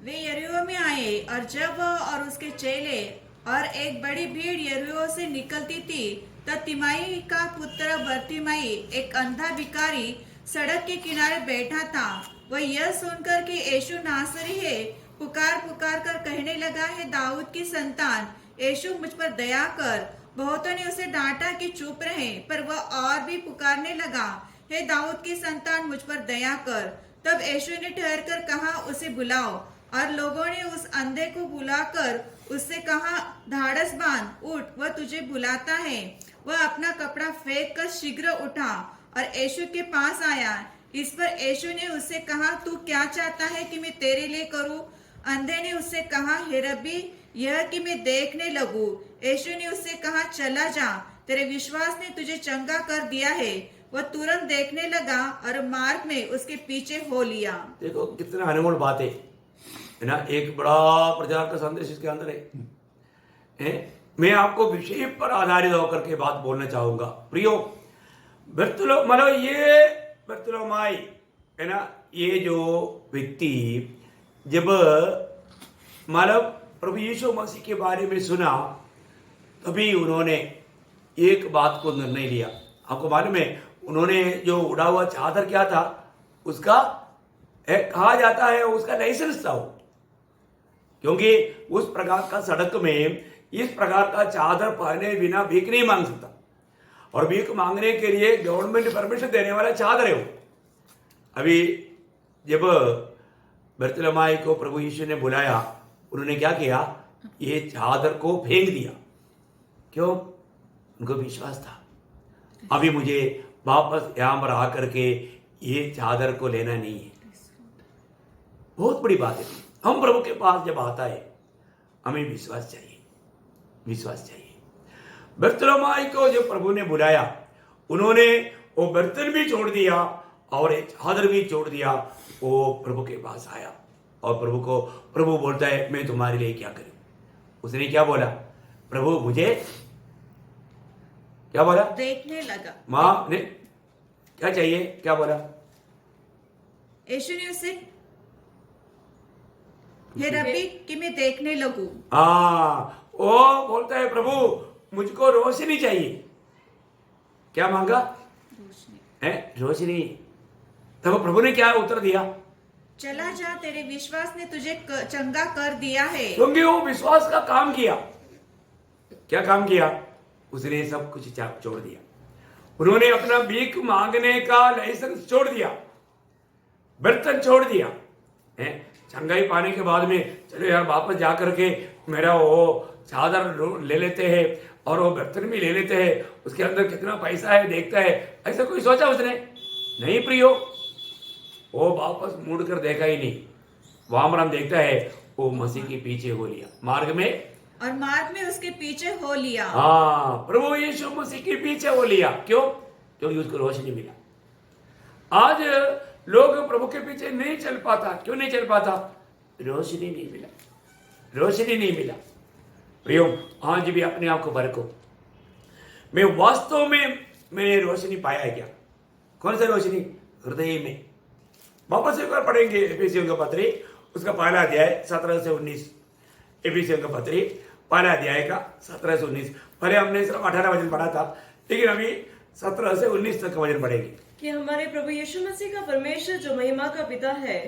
वे यरीहो में आए, और जब वह और उसके चेले और एक बड़ी भीड़ यरीहो से निकलती थी, तब तिमाई का पुत्र बर्तिमाई, एक अंधा भिखारी, सड़क के किनारे बैठा था। वह यह सुनकर कि यीशु नासरी है, पुकार पुकार कर कहने लगा, है दाऊद की संतान, यीशु मुझ पर दया कर। बहुतों ने उसे डांटा कि चुप रहे, पर वह और भी पुकारने लगा, हे दाऊद की संतान, मुझ पर दया कर। तब यीशु ने ठहर कर कहा, उसे बुलाओ। और लोगों ने उस अंधे को बुलाकर उससे कहा, धाड़स बांध, उठ, वह तुझे बुलाता है। वह अपना कपड़ा फेंक कर शीघ्र उठा और यीशु के पास आया। इस पर यीशु ने उससे कहा, तू क्या चाहता है कि मैं तेरे लिए करूं? अंधे ने उससे कहा, हे रब्बी, यह कि मैं देखने लगूं। यीशु ने उससे कहा, चला जा, तेरे विश्वास ने तुझे चंगा कर दिया है। वह तुरंत देखने लगा और मार्ग में उसके पीछे हो लिया। देखो कितना अनमोल बात है ना। एक बड़ा प्रचार का संदेश इसके अंदर है। मैं आपको विषय पर आधारित होकर के बात बोलना चाहूंगा। प्रियो, मतलब ये बर्तलोमाई है ना, ये जो व्यक्ति जब मतलब प्रभु यीशु मसीह के बारे में सुना, तभी उन्होंने एक बात को निर्णय लिया। आपको मालूम है, उन्होंने जो उड़ा हुआ चादर क्या था, उसका कहा जाता है उसका लाइसेंस था वो, क्योंकि उस प्रकार का सड़क में इस प्रकार का चादर पहने बिना भीख नहीं मांग सकता, और भीख मांगने के लिए गवर्नमेंट परमिशन देने वाला चादर है वो। अभी जब बर्तलमाई को प्रभु यीशु ने बुलाया, उन्होंने क्या किया, ये चादर को फेंक दिया। क्यों? उनको विश्वास था, अभी मुझे वापस यहां पर आकर के ये चादर को लेना नहीं है। बहुत बड़ी बात है। हम प्रभु के पास जब आता है, हमें विश्वास चाहिए, विश्वास चाहिए। बर्तलोमाई को जब प्रभु ने बुलाया, उन्होंने वो बर्तन भी छोड़ दिया और एक चादर भी छोड़ दिया। वो प्रभु के पास आया और प्रभु बोलता है, मैं तुम्हारे लिए क्या करूं? उसने क्या बोला? प्रभु मुझे क्या बोला? देखने लगा। माँ ने क्या चाहिए? क्या बोला? यीशु ने उससे, हे रब्बी, कि मैं देखने लगूं। वो बोलता है, प्रभु मुझको रोशनी चाहिए। क्या मांगा? रोशनी। तब प्रभु ने क्या उत्तर दिया? चला जा, तेरे विश्वास ने तुझे चंगा कर दिया है। क्योंकि वो विश्वास का काम किया। क्या काम किया? उसने सब कुछ छोड़ दिया। उन्होंने अपना भीख मांगने का लाइसेंस छोड़ दिया, बर्तन छोड़ दिया। चंगाई पाने के बाद में चलो यार वापस जाकर के मेरा वो चादर ले लेते हैं और वो बर्तन भी ले लेते हैं, उसके अंदर कितना पैसा है देखता है, ऐसा कोई सोचा उसने? नहीं प्रियो, वो वापस मुड़ कर देखा ही नहीं। वामराम देखता है, वो मसीह के पीछे हो लिया मार्ग में, और मार्ग में उसके पीछे हो लिया। हाँ, प्रभु यीशु मसीह के पीछे हो लिया। क्यों? क्योंकि उसको रोशनी मिला। आज लोग प्रभु के पीछे नहीं चल पाता। क्यों नहीं चल पाता? रोशनी नहीं मिला, रोशनी नहीं मिला। प्रियो, आज भी अपने आप को परखो, मैं वास्तव में मैंने रोशनी पाया है क्या? कौन सा रोशनी? हृदय में। वापस एक बार पढ़ेंगे एफिसियों का पत्री, उसका पहला अध्याय 17 से 19। एफिसियों का पत्री पहला अध्याय का 17 से 19। पहले हमने सिर्फ 18 वचन पढ़ा था, लेकिन अभी 17 से 19 तक का वचन पढ़ेंगे। कि हमारे प्रभु यीशु मसीह का परमेश्वर जो महिमा का पिता है,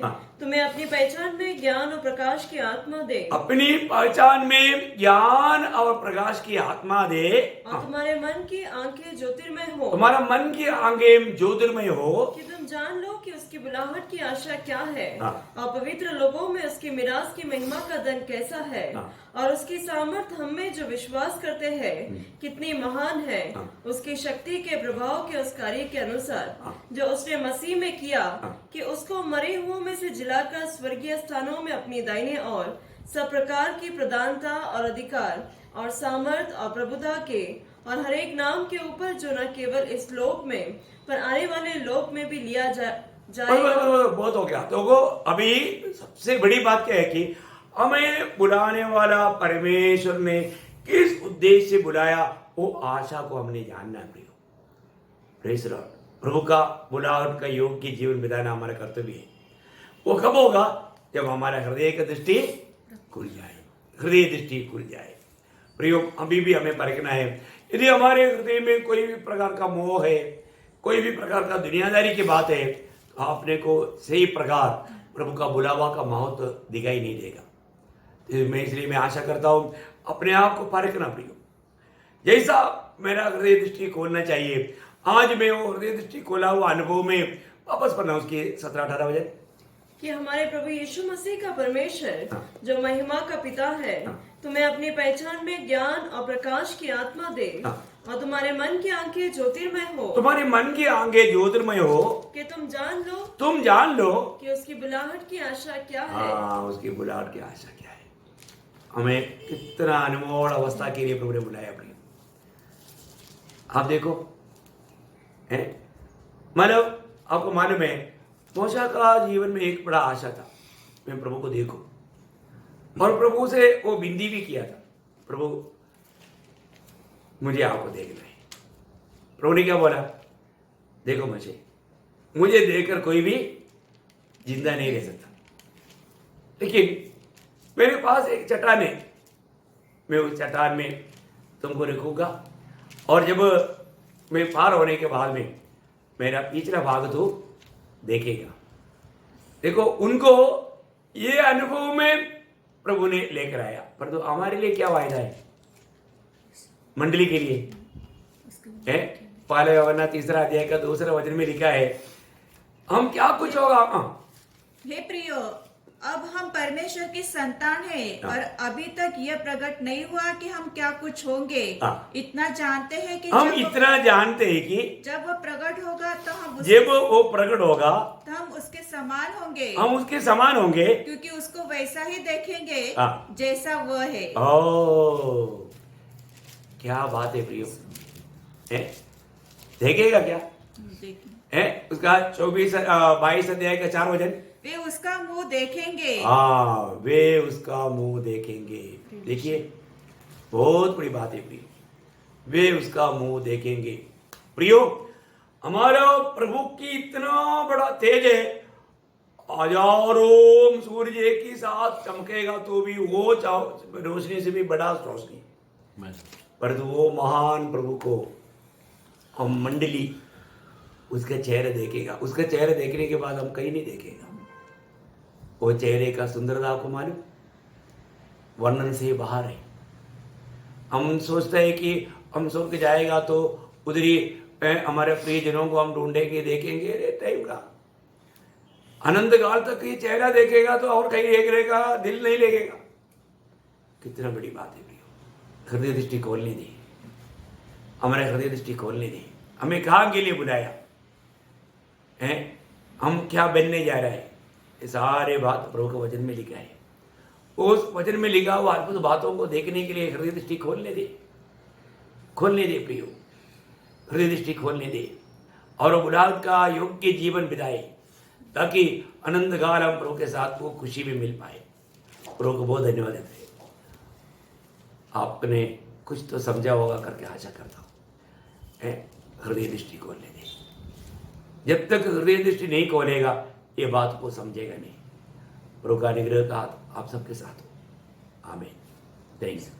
तुम्हें अपनी पहचान में ज्ञान और प्रकाश की आत्मा दे। अपनी पहचान में ज्ञान और प्रकाश की आत्मा दे। और तुम्हारे मन की आंखें ज्योतिर्मय हो। तुम्हारा मन की आंखें ज्योतिर्मय हो, कि तुम जान लो कि उसकी बुलाहट की आशा क्या है, और पवित्र लोगों में उसकी मिरास की महिमा का धन कैसा है, और उसकी सामर्थ हम में जो विश्वास करते हैं कितनी महान है। उसकी शक्ति के प्रभाव के उस कार्य के अनुसार जो उसने मसीह में किया, कि उसको मरे हुओं में से जिलाकर स्वर्गीय स्थानों में अपनी दाहिने ओर सब प्रकार की प्रधानता और अधिकार और सामर्थ और प्रभुता के और हर एक नाम के ऊपर, जो न केवल इस लोक में पर आने वाले लोक में भी लिया जाए। बहुत हो गया। तो अभी सबसे बड़ी बात क्या है कि हमें बुलाने वाला परमेश्वर ने किस उद्देश्य से बुलाया, वो आशा को हमने जानना है। Praise the Lord. प्रभु का बुलाहट का योग्य जीवन बिताना हमारा कर्तव्य है। वो कब होगा? जब हमारा हृदय की दृष्टि खुल जाए, हृदय दृष्टि खुल जाए। प्रयोग अभी भी हमें परखना है। यदि हमारे हृदय में कोई भी प्रकार का मोह है, कोई भी प्रकार का दुनियादारी की बात है, तो अपने को सही प्रकार प्रभु का बुलावा का महत्व दिखाई नहीं देगा। तो इसलिए मैं आशा करता हूँ अपने आप को परखना प्रियो। जैसा मेरा हृदय दृष्टि खोलना चाहिए, आज मैं वो हृदय दृष्टि खोला हुआ अनुभव में वापस पढ़ना उसके 17-18 वचन। कि हमारे प्रभु यीशु मसीह का परमेश्वर हाँ। जो महिमा का पिता है तुम्हें अपनी पहचान में ज्ञान और प्रकाश की आत्मा दे हाँ। और तुम्हारे मन की आंखें ज्योतिर्मय हो तुम्हारे मन की आंखें ज्योतिर्मय हो कि तुम जान लो कि उसकी बुलाहट की आशा क्या है। हाँ, उसकी बुलाहट की आशा क्या है। हमें कितना अनमोल अवस्था के लिए प्रभु ने बुलाया अपनी। आप देखो हैं, मतलब आपको मालूम है मूसा का जीवन में एक बड़ा आशा था, मैं प्रभु को देखूं, और प्रभु से वो विनती भी किया था, प्रभु मुझे आपको देखना है। प्रभु ने क्या बोला, देखो मुझे देखकर कोई भी जिंदा नहीं रह सकता, लेकिन मेरे पास एक चट्टान है, मैं उस चट्टान में तुमको रखूंगा, और जब मैं पार होने के बाद में मेरा पिछला भाग तो देखेगा। देखो उनको ये अनुभव में प्रभु ने लेकर आया, पर तो हमारे लिए क्या वायदा है, मंडली के लिए है। पहले वरना 3 अध्याय का 2 वचन में लिखा है, हम क्या कुछ होगा। हे प्रियो, अब हम परमेश्वर की संतान हैं और अभी तक यह प्रकट नहीं हुआ कि हम क्या कुछ होंगे। इतना जानते हैं कि हम इतना जानते हैं कि जब वो प्रकट होगा तो जब वो प्रकट होगा तो हम उसके समान होंगे, हम उसके समान होंगे, क्योंकि उसको वैसा ही देखेंगे जैसा वह है। ओ क्या बात है प्रियो, है देखेगा क्या है। उसका 22 अध्याय का 4 वचन, वे उसका मुंह देखेंगे। हाँ, वे उसका मुंह देखेंगे। देखिए बहुत बड़ी बात है प्रियो, वे उसका मुंह देखेंगे। प्रियो हमारा प्रभु की इतना बड़ा तेज है, हजारों सूरज एक ही साथ चमकेगा तो भी वो रोशनी से भी बड़ा रोशनी, परंतु वो महान प्रभु को हम मंडली उसका चेहरा देखेगा। उसका चेहरा देखने के बाद हम कहीं नहीं देखेगा। वो चेहरे का सुंदरता आपको मालूम, वर्णन से बाहर है। हम सोचते हैं कि हम स्वर्ग जाएगा तो उधर ही हमारे प्रियजनों को हम ढूंढेंगे, देखेंगे। अरे टाइम का अनंत काल तक ये चेहरा देखेगा तो और कहीं देखने का दिल नहीं लगेगा। कितना बड़ी बात है प्रियो, हृदय दृष्टि खोलने दी, हमारे हृदय दृष्टि खोलने दी। हमें कहाँ के लिए बुलाया है, हम क्या बनने जा रहे हैं, ये सारे बात प्रभु के वचन में लिखा है। उस वचन में लिखा हुआ अद्भुत बातों को देखने के लिए हृदय दृष्टि खोलने दे प्रियो, हृदय दृष्टि खोलने दे, और बुलाहट का योग्य जीवन बिताए, ताकि अनंत काल हम प्रभु के साथ वो खुशी भी मिल पाए। प्रभु को बहुत धन्यवाद देते हैं। आपने कुछ तो समझा होगा करके आशा करता हूँ। हृदय दृष्टि खोलने दे, जब तक हृदय दृष्टि नहीं खोलेगा ये बात को समझेगा नहीं। प्रभु का अनुग्रह का हाथ आप सबके साथ हो। आमीन। थैंक्स।